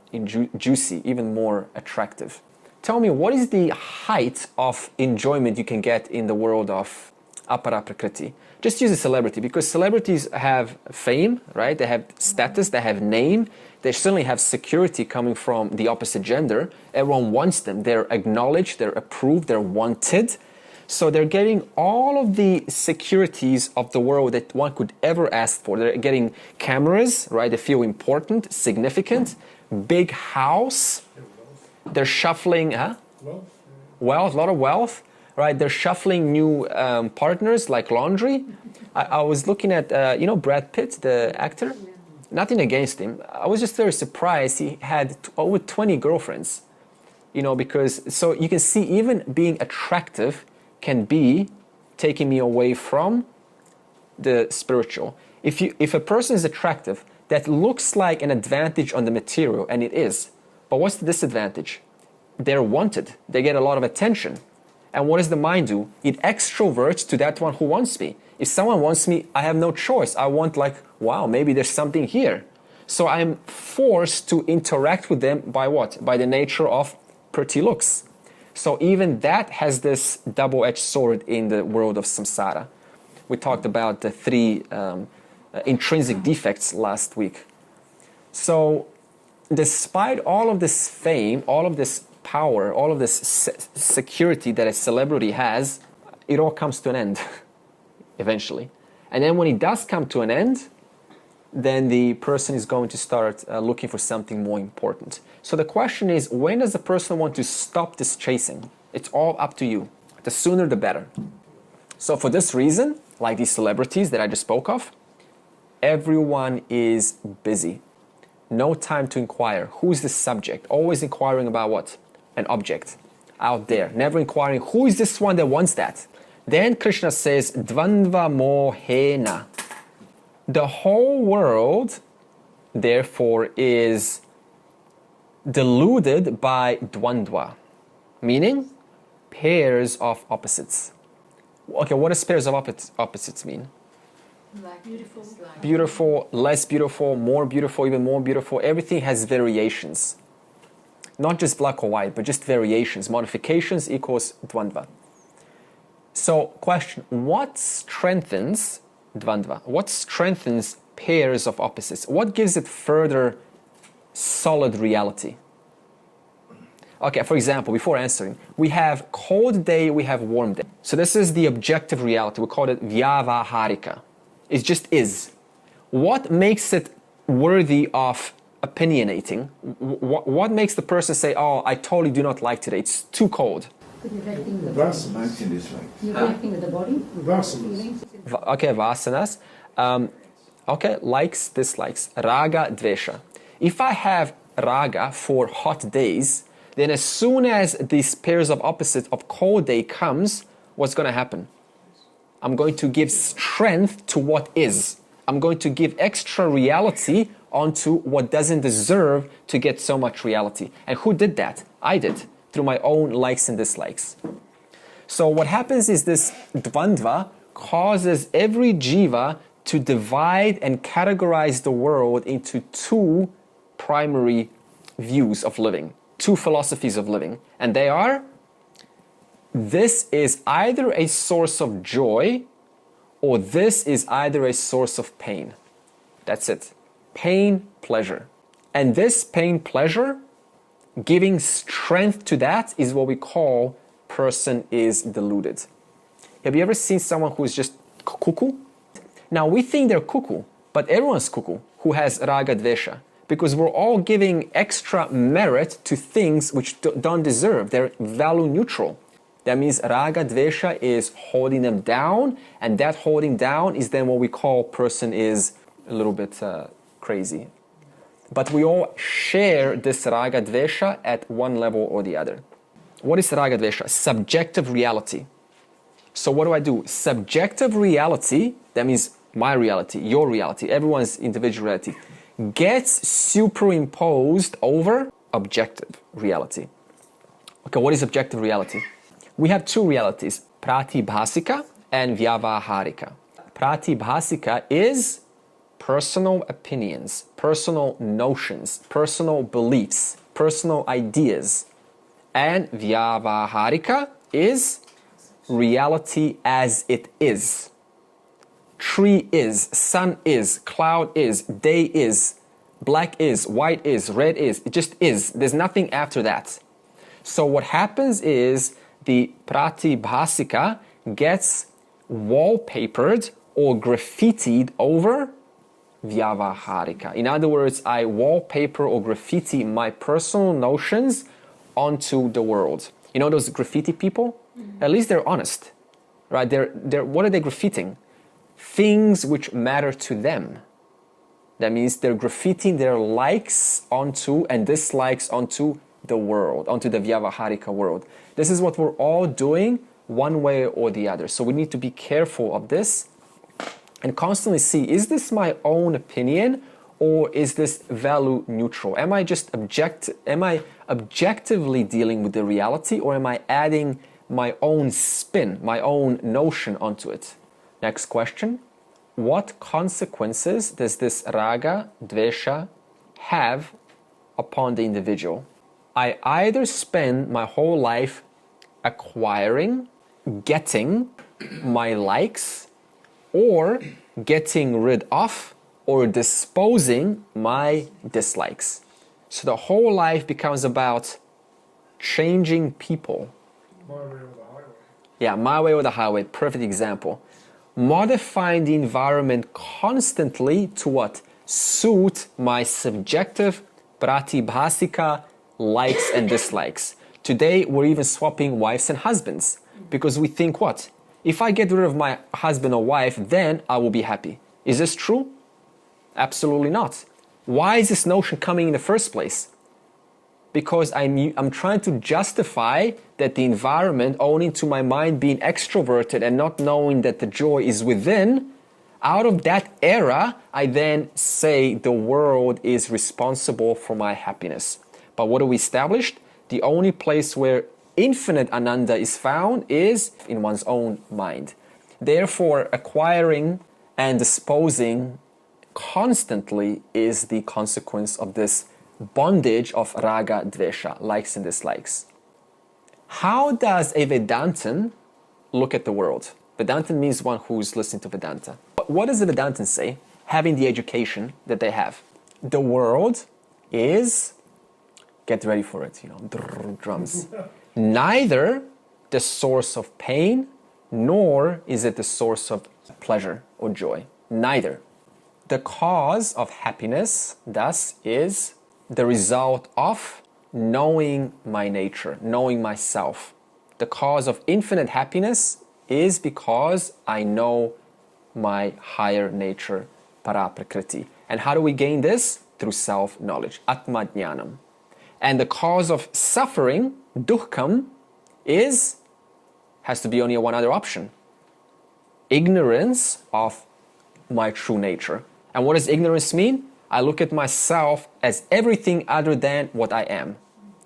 Speaker 2: juicy, even more attractive. Tell me, what is the height of enjoyment you can get in the world of Apara-Prakrti? Just use a celebrity, because celebrities have fame, right? They have status, they have name, they certainly have security coming from the opposite gender. Everyone wants them. They're acknowledged, they're approved, they're wanted. So they're getting all of the securities of the world that one could ever ask for. They're getting cameras, right? They feel important, significant, big house. They're shuffling, wealth, a lot of wealth, right? They're shuffling new partners like laundry. I was looking at, Brad Pitt, the actor. Nothing against him. I was just very surprised he had over 20 girlfriends, because, so you can see even being attractive can be taking me away from the spiritual. If a person is attractive, that looks like an advantage on the material, and it is. But what's the disadvantage? They're wanted. They get a lot of attention. And what does the mind do? It extroverts to that one who wants me. If someone wants me, I have no choice. I want wow, maybe there's something here. So I'm forced to interact with them by what? By the nature of pretty looks. So even that has this double-edged sword in the world of samsara. We talked about the 3 intrinsic defects last week. So despite all of this fame, all of this power, all of this security that a celebrity has, it all comes to an end eventually. And then when it does come to an end, then the person is going to start looking for something more important. So the question is, when does the person want to stop this chasing? It's all up to you. The sooner the better. So for this reason, like these celebrities that I just spoke of, everyone is busy. No time to inquire. Who's the subject? Always inquiring about what? An object out there. Never inquiring, who is this one that wants that? Then Krishna says, Dvandva mohena. The whole world, therefore, is deluded by dvandva, meaning pairs of opposites. Okay, what does pairs of opposites mean?
Speaker 3: Like beautiful.
Speaker 2: Beautiful, less beautiful, more beautiful, even more beautiful. Everything has variations. Not just black or white, but just variations. Modifications equals dvandva. So, question, what strengthens dvandva? What strengthens pairs of opposites? What gives it further solid reality? Okay, for example, before answering, we have cold day, we have warm day. So this is the objective reality. We call it vyavaharika. It just is. What makes it worthy of opinionating? What makes the person say, oh, I totally do not like today, it's too cold?
Speaker 3: Reflecting the
Speaker 5: Vasanas.
Speaker 1: Likes and dislikes.
Speaker 3: reflecting of the body.
Speaker 5: Vasanas.
Speaker 2: Okay, vasanas. Okay, likes, dislikes. Raga, dvesha. If I have raga for hot days, then as soon as these pairs of opposites of cold day comes, what's going to happen? I'm going to give strength to what is. I'm going to give extra reality onto what doesn't deserve to get so much reality. And who did that? I did, through my own likes and dislikes. So what happens is this dvandva causes every jiva to divide and categorize the world into two primary views of living, two philosophies of living. And they are, this is either a source of joy or this is either a source of pain. That's it. Pain, pleasure. And this pain, pleasure, giving strength to that is what we call person is deluded. Have you ever seen someone who is just cuckoo? Now we think they're cuckoo, but everyone's cuckoo who has raga dvesha, because we're all giving extra merit to things which don't deserve. They're value neutral. That means raga dvesha is holding them down, and that holding down is then what we call person is a little bit crazy. But we all share this raga dvesha at one level or the other. What is raga dvesha? Subjective reality. So what do? Subjective reality, that means my reality, your reality, everyone's individual reality, gets superimposed over objective reality. Okay, what is objective reality? We have two realities, pratibhasika and vyavaharika. Pratibhasika is personal opinions, personal notions, personal beliefs, personal ideas. And vyavaharika is reality as it is. Tree is, sun is, cloud is, day is, black is, white is, red is. It just is. There's nothing after that. So what happens is the pratibhasika gets wallpapered or graffitied over vyavaharika. In other words, I wallpaper or graffiti my personal notions onto the world. You know those graffiti people? At least they're honest, right? They're what are they graffitiing? Things which matter to them. That means they're graffitiing their likes onto and dislikes onto the world, onto the vyavaharika world. This is what we're all doing one way or the other. So we need to be careful of this and constantly see, is this my own opinion or is this value neutral? Am I objectively dealing with the reality, or am I adding my own spin, my own notion onto it? Next question. What consequences does this raga, dvesha have upon the individual? I either spend my whole life acquiring, getting my likes, or getting rid of or disposing my dislikes. So the whole life becomes about changing people.
Speaker 5: My way or the highway.
Speaker 2: Yeah, my way or the highway, perfect example. Modifying the environment constantly to what? Suit my subjective pratibhasika likes and dislikes. Today, we're even swapping wives and husbands because we think what? If I get rid of my husband or wife, then I will be happy. Is this true? Absolutely not. Why is this notion coming in the first place? Because I'm trying to justify that the environment, owing to my mind being extroverted and not knowing that the joy is within, out of that era, I then say the world is responsible for my happiness. But what do we established? The only place where infinite Ananda is found is in one's own mind. Therefore, acquiring and disposing constantly is the consequence of this bondage of raga, dvesha, likes and dislikes. How does a Vedantin look at the world? Vedantin means one who's listening to Vedanta. What does the Vedantin say, having the education that they have? The world is, get ready for it, drums. Neither the source of pain, nor is it the source of pleasure or joy. Neither. The cause of happiness, thus, is the result of knowing my nature, knowing myself. The cause of infinite happiness is because I know my higher nature, Apara-Prakrti. And how do we gain this? Through self-knowledge, Atma-jnanam. And the cause of suffering, dukkam, has to be only one other option. Ignorance of my true nature. And what does ignorance mean? I look at myself as everything other than what I am.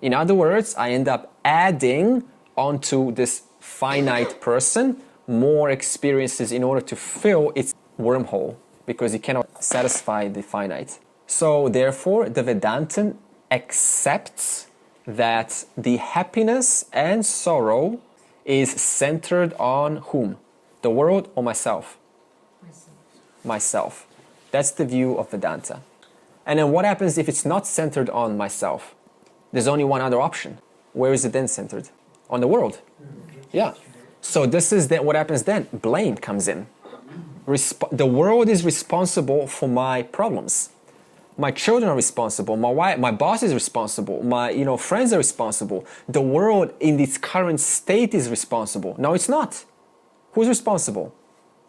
Speaker 2: In other words, I end up adding onto this finite person more experiences in order to fill its wormhole, because it cannot satisfy the finite. So therefore, the Vedantin accepts that the happiness and sorrow is centered on whom? The world or myself? Myself. That's the view of Vedanta. And then what happens if it's not centered on myself? There's only one other option. Where is it then centered? On the world. Yeah. So this is what happens then. Blame comes in. The world is responsible for my problems. My children are responsible. My wife, my boss is responsible. My friends are responsible. The world in its current state is responsible. No, it's not. Who's responsible?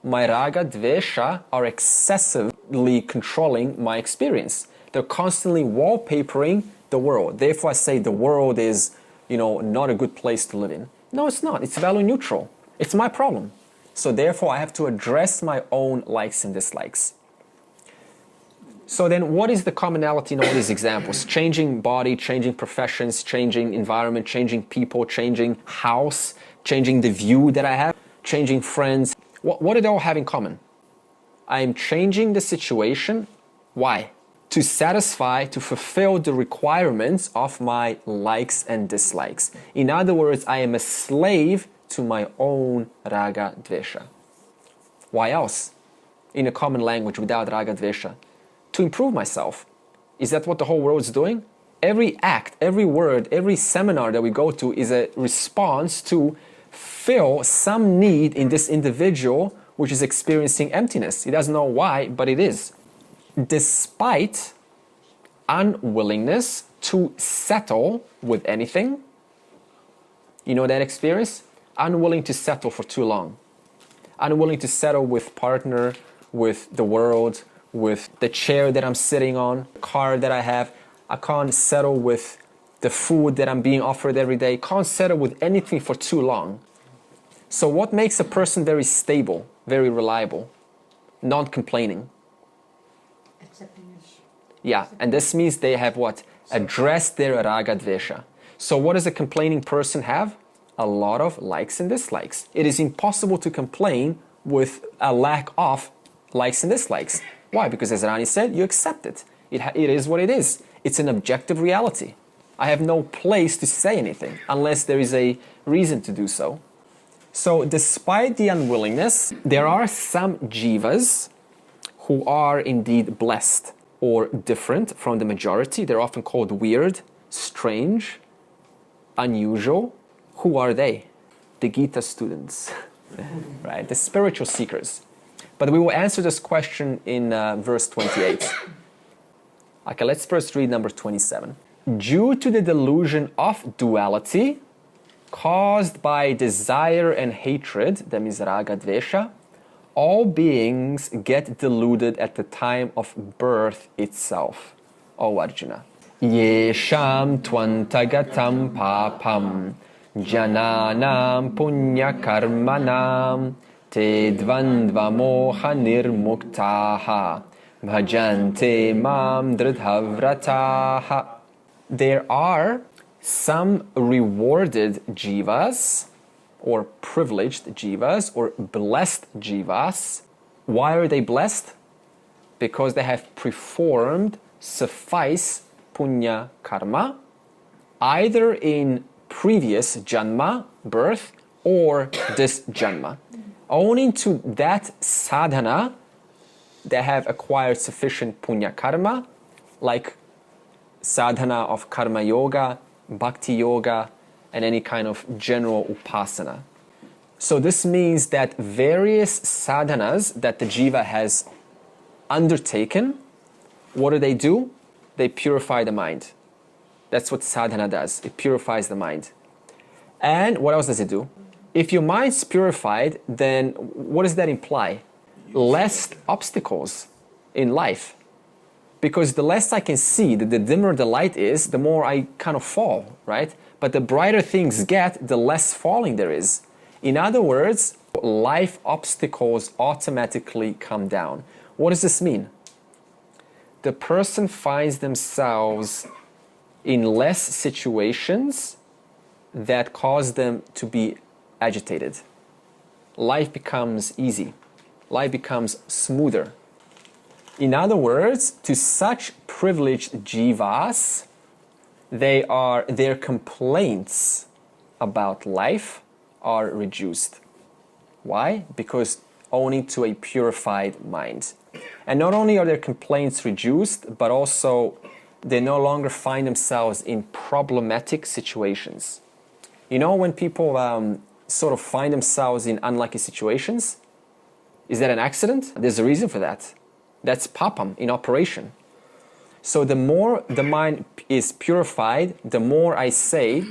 Speaker 2: My raga, dvesha are excessively controlling my experience. They're constantly wallpapering the world. Therefore, I say the world is, not a good place to live in. No, it's not. It's value neutral. It's my problem. So therefore, I have to address my own likes and dislikes. So then what is the commonality in all these examples? Changing body, changing professions, changing environment, changing people, changing house, changing the view that I have, changing friends. What do they all have in common? I am changing the situation. Why? To satisfy, to fulfill the requirements of my likes and dislikes. In other words, I am a slave to my own raga, dvesha. Why else? In a common language without raga, dvesha. To improve myself. Is that what the whole world is doing? Every act, every word, every seminar that we go to is a response to fill some need in this individual which is experiencing emptiness. He doesn't know why, but it is. Despite unwillingness to settle with anything. You know that experience? Unwilling to settle for too long. Unwilling to settle with partner, with the world, with the chair that I'm sitting on, the car that I have. I can't settle with the food that I'm being offered every day. Can't settle with anything for too long. So what makes a person very stable, very reliable, non-complaining?
Speaker 3: Accepting-ish.
Speaker 2: Yeah, and this means they have what? Addressed their raga dvesha. So what does a complaining person have? A lot of likes and dislikes. It is impossible to complain with a lack of likes and dislikes. Why? Because as Rani said, you accept it. It is what it is. It's an objective reality. I have no place to say anything unless there is a reason to do so. So despite the unwillingness, there are some jivas who are indeed blessed or different from the majority. They're often called weird, strange, unusual. Who are they? The Gita students, right? The spiritual seekers. But we will answer this question in verse 28. Okay, let's first read number 27. Due to the delusion of duality caused by desire and hatred, that means raga dvesha, all beings get deluded at the time of birth itself. O Arjuna. Yesham tvantagatam papam jananam punya karmanam te dvandva moha nirmuktaha bhajante mam dridhavrataha. There are some rewarded jivas or privileged jivas or blessed jivas. Why are they blessed? Because they have performed suffice punya karma either in previous janma, birth, or this janma. Owing to that sadhana, they have acquired sufficient punya karma, like sadhana of karma yoga, bhakti yoga, and any kind of general upasana. So this means that various sadhanas that the jiva has undertaken, what do? They purify the mind. That's what sadhana does. It purifies the mind. And what else does it do? If your mind's purified, then what does that imply? Less obstacles in life. Because the less I can see, the dimmer the light is, the more I kind of fall, right? But the brighter things get, the less falling there is. In other words, life obstacles automatically come down. What does this mean? The person finds themselves in less situations that cause them to be agitated. Life becomes easy. Life becomes smoother. In other words, to such privileged jivas, their complaints about life are reduced. Why? Because owing to a purified mind. And not only are their complaints reduced, but also they no longer find themselves in problematic situations. You know when people sort of find themselves in unlucky situations? Is that an accident? There's a reason for that. That's papam in operation. So the more the mind is purified, the more I say,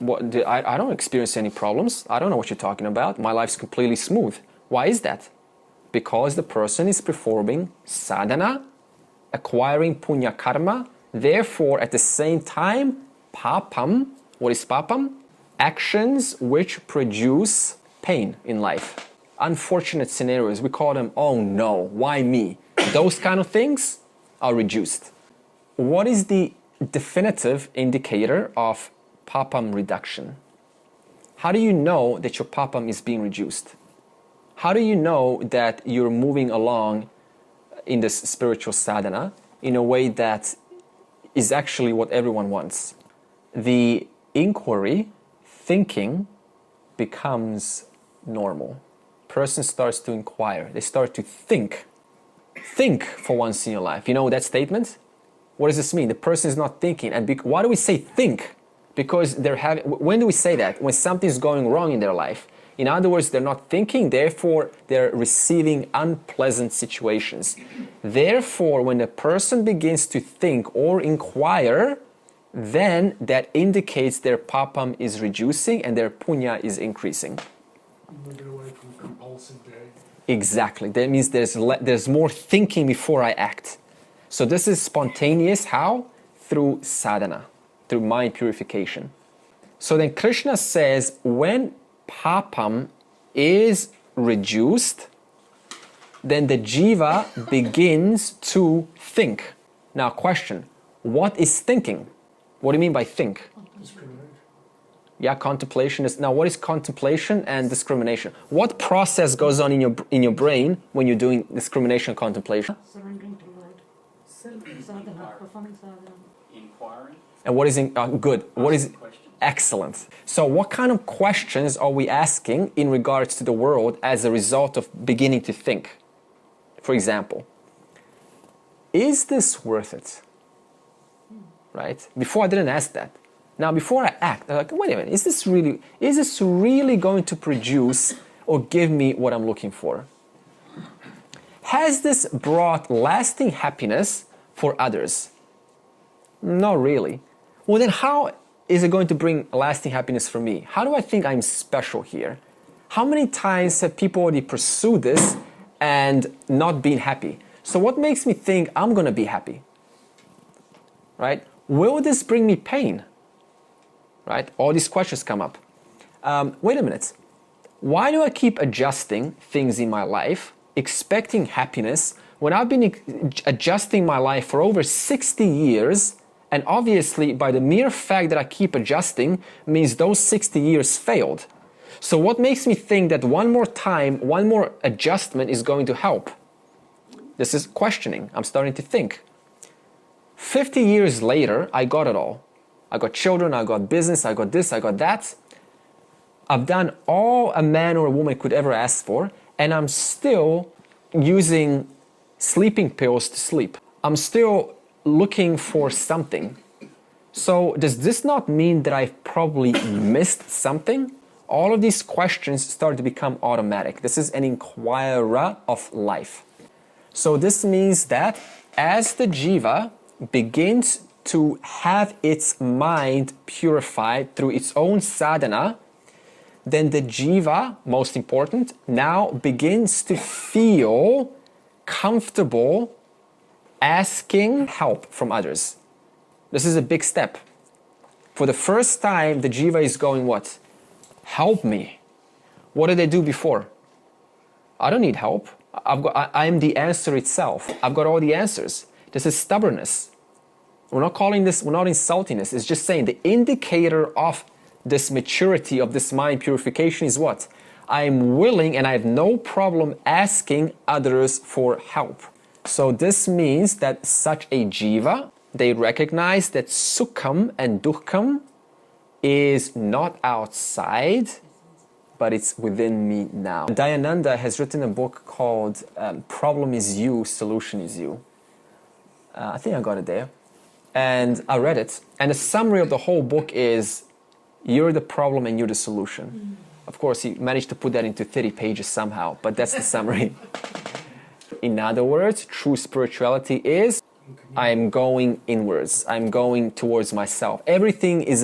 Speaker 2: I don't experience any problems. I don't know what you're talking about. My life's completely smooth. Why is that? Because the person is performing sadhana, acquiring punya karma, therefore at the same time, papam. What is papam? Actions which produce pain in life. Unfortunate scenarios, we call them, oh no, why me? Those kind of things are reduced. What is the definitive indicator of papam reduction? How do you know that your papam is being reduced? How do you know that you're moving along in this spiritual sadhana in a way that is actually what everyone wants? The inquiry, thinking, becomes normal. Person starts to inquire. They start to think. Think for once in your life. You know that statement? What does this mean? The person is not thinking. And why do we say think? Because they're having. When do we say that? When something's going wrong in their life. In other words, they're not thinking, therefore they're receiving unpleasant situations. Therefore, when a person begins to think or inquire, then that indicates their papam is reducing and their punya is increasing.
Speaker 5: Moving away from compulsive behavior.
Speaker 2: Exactly. That means there's more thinking before I act. So this is spontaneous. How? Through sadhana, through mind purification. So then Krishna says, when papam is reduced, then the jiva begins to think. Now question, what is thinking? What do you mean by think?
Speaker 5: Discrimination.
Speaker 2: Yeah, contemplation is. Now what is contemplation and discrimination? What process goes on in your brain when you're doing discrimination and contemplation?
Speaker 6: Surrendering to Lord. Self-sadhana, performing sadhana.
Speaker 7: Inquiring.
Speaker 2: And what is good? What is
Speaker 7: Questions.
Speaker 2: excellent? So what kind of questions are we asking in regards to the world as a result of beginning to think? For example, is this worth it? Right? Before I didn't ask that. Now before I act, I'm like, wait a minute, is this really going to produce or give me what I'm looking for? Has this brought lasting happiness for others? Not really. Well then how is it going to bring lasting happiness for me? How do I think I'm special here? How many times have people already pursued this and not been happy? So what makes me think I'm going to be happy? right? Will this bring me pain? Right? All these questions come up. Wait a minute. Why do I keep adjusting things in my life, expecting happiness, when I've been adjusting my life for over 60 years, and obviously by the mere fact that I keep adjusting means those 60 years failed. So what makes me think that one more time, one more adjustment is going to help? This is questioning. I'm starting to think. 50 years later, I got it all. I got children, I got business, I got this, I got that. I've done all a man or a woman could ever ask for, and I'm still using sleeping pills to sleep. I'm still looking for something. So does this not mean that I've probably missed something? All of these questions start to become automatic. This is an inquirer of life. So this means that as the jiva begins to have its mind purified through its own sadhana, then the jiva, most important, now begins to feel comfortable asking help from others. This is a big step. For the first time, the jiva is going, what? Help me. What did they do before? I don't need help. I'm the answer itself. I've got all the answers. This is stubbornness. We're not calling this, we're not insulting this. It's just saying the indicator of this maturity, of this mind purification is what? I'm willing and I have no problem asking others for help. So this means that such a jiva, they recognize that sukham and dukkham is not outside, but it's within me now. Dayananda has written a book called Problem is You, Solution is You. I think I got it there. And I read it. And the summary of the whole book is, you're the problem and you're the solution. Of course, he managed to put that into 30 pages somehow, but that's the summary. In other words, true spirituality is, I'm going inwards. I'm going towards myself. Everything is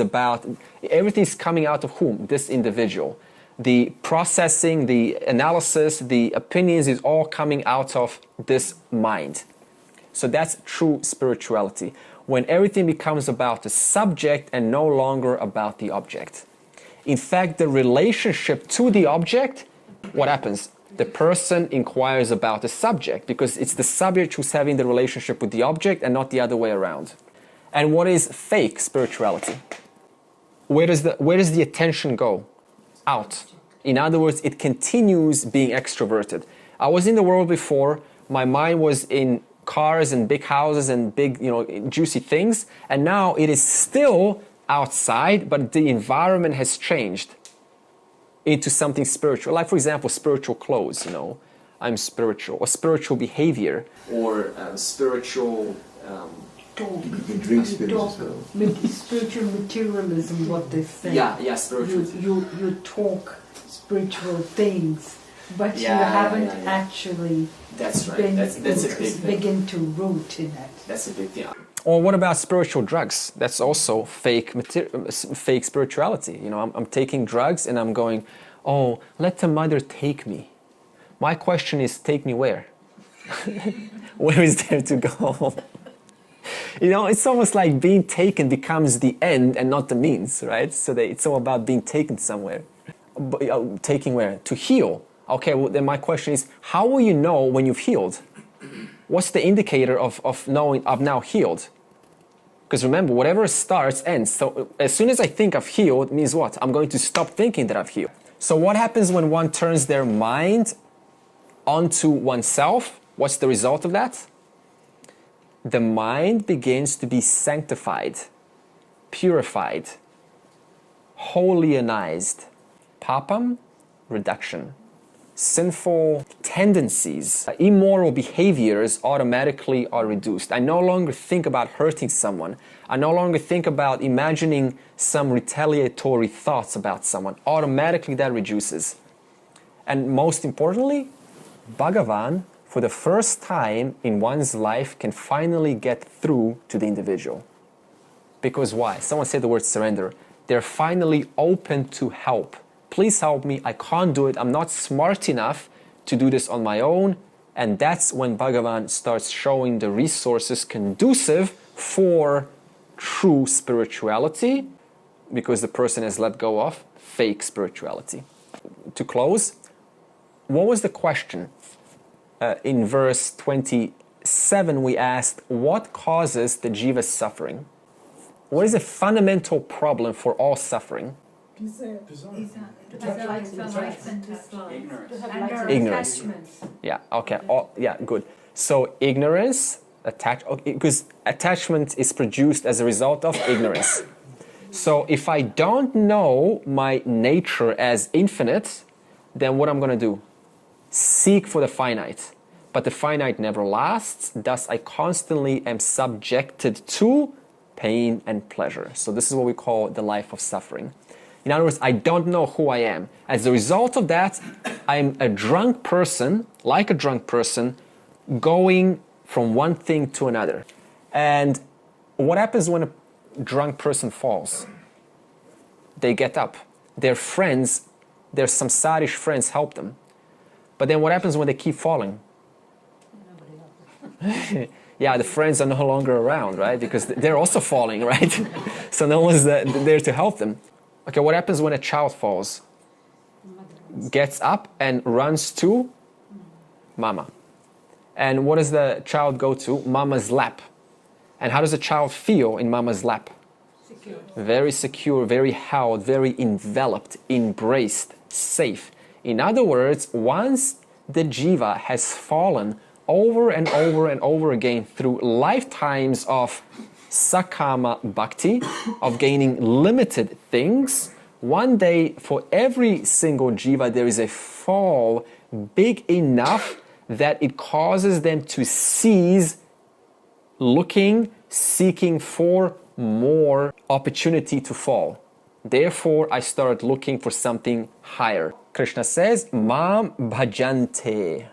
Speaker 2: coming out of whom? This individual. The processing, the analysis, the opinions is all coming out of this mind. So that's true spirituality. When everything becomes about the subject and no longer about the object. In fact, the relationship to the object, what happens? The person inquires about the subject because it's the subject who's having the relationship with the object and not the other way around. And what is fake spirituality? Where does the attention go? Out. In other words, it continues being extroverted. I was in the world before, my mind was in cars and big houses and big, juicy things, and now it is still outside, but the environment has changed into something spiritual. Like, for example, spiritual clothes, I'm spiritual, or spiritual behavior, or spiritual...
Speaker 3: Talk.
Speaker 1: You drink spirits as well.
Speaker 3: Spiritual materialism, what they say.
Speaker 2: Yeah, spiritual.
Speaker 3: You talk spiritual things, but you
Speaker 2: Yeah,
Speaker 3: haven't
Speaker 2: yeah.
Speaker 3: actually
Speaker 2: That's right. That's a big thing.
Speaker 3: begin to root in it.
Speaker 2: That's a big thing. Or what about spiritual drugs? That's also fake spirituality. I'm taking drugs and I'm going, oh, let the mother take me. My question is, take me where? Where is there to go? It's almost like being taken becomes the end and not the means, right? So it's all about being taken somewhere. But, taking where? To heal. Okay, well, then my question is, how will you know when you've healed? What's the indicator of knowing I've now healed? Because remember, whatever starts, ends. So as soon as I think I've healed, it means what? I'm going to stop thinking that I've healed. So what happens when one turns their mind onto oneself? What's the result of that? The mind begins to be sanctified, purified, holianized. Papam, reduction. Sinful tendencies, immoral behaviors automatically are reduced. I no longer think about hurting someone. I no longer think about imagining some retaliatory thoughts about someone. Automatically that reduces. And most importantly, Bhagavan, for the first time in one's life, can finally get through to the individual. Because why? Someone said the word surrender. They're finally open to help. Please help me, I can't do it, I'm not smart enough to do this on my own. And that's when Bhagavan starts showing the resources conducive for true spirituality because the person has let go of fake spirituality. To close, what was the question? In verse 27, we asked, what causes the jiva suffering? What is a fundamental problem for all suffering? Ignorance. Yeah, okay. Yeah, good. So ignorance, because attachment is produced as a result of ignorance. So if I don't know my nature as infinite, then what I'm going to do? Seek for the finite. But the finite never lasts, thus I constantly am subjected to pain and pleasure. So this is what we call the life of suffering. In other words, I don't know who I am. As a result of that, I'm a drunk person, like a drunk person, going from one thing to another. And what happens when a drunk person falls? They get up. Their friends, their samsarish friends help them. But then what happens when they keep falling? Yeah, the friends are no longer around, right? Because they're also falling, right? So no one's there to help them. Okay, what happens when a child falls? Gets up and runs to mama. And what does the child go to? Mama's lap. And how does a child feel in mama's lap?
Speaker 6: Secure.
Speaker 2: Very secure, very held, very enveloped, embraced, safe. In other words, once the jiva has fallen over and over and over again through lifetimes of sakama bhakti, of gaining limited things, one day for every single jiva there is a fall big enough that it causes them to cease looking, seeking for more opportunity to fall. Therefore, I start looking for something higher. Krishna says, Mam bhajante.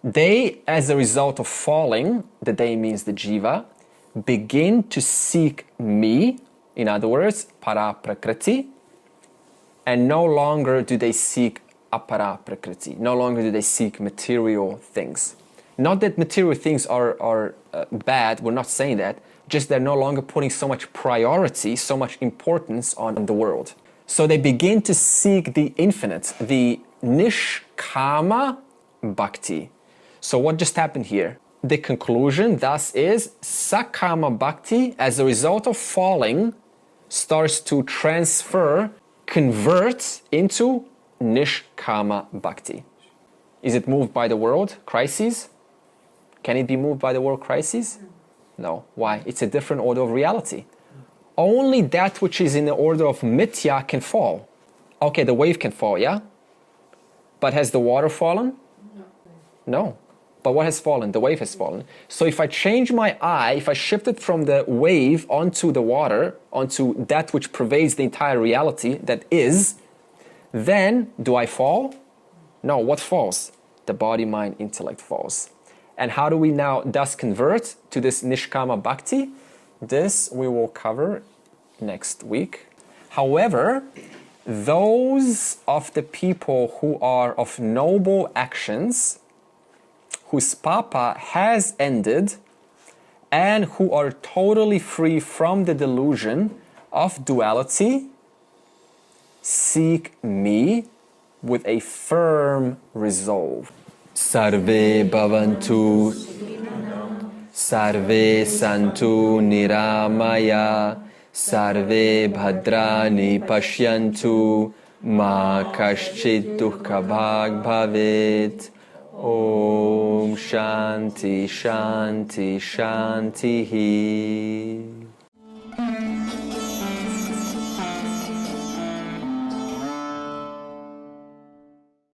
Speaker 2: They, as a result of falling, the they means the jiva, begin to seek me, in other words, Apara-Prakrti, and no longer do they seek Apara-Prakrti. No longer do they seek material things. Not that material things are bad, we're not saying that, just they're no longer putting so much priority, so much importance on the world. So they begin to seek the infinite, the nishkama bhakti. So what just happened here? The conclusion thus is sakama bhakti, as a result of falling, starts to transfer, convert into nishkama bhakti. Is it moved by the world crises? Can it be moved by the world crises? No. Why? It's a different order of reality. Only that which is in the order of mithya can fall. Okay, the wave can fall, yeah? But has the water fallen? No. But what has fallen? The wave has fallen. So if I change my eye, if I shift it from the wave onto the water, onto that which pervades the entire reality that is, then do I fall? No. What falls? The body, mind, intellect falls. And how do we now thus convert to this nishkama bhakti? This we will cover next week. However, those of the people who are of noble actions, whose papa has ended, and who are totally free from the delusion of duality, seek me with a firm resolve. Sarve bhavantu, sarve santu niramaya, sarve bhadrani pashyantu, ma kaschit dukkha bhag bhavet. Om Shanti Shanti Shanti.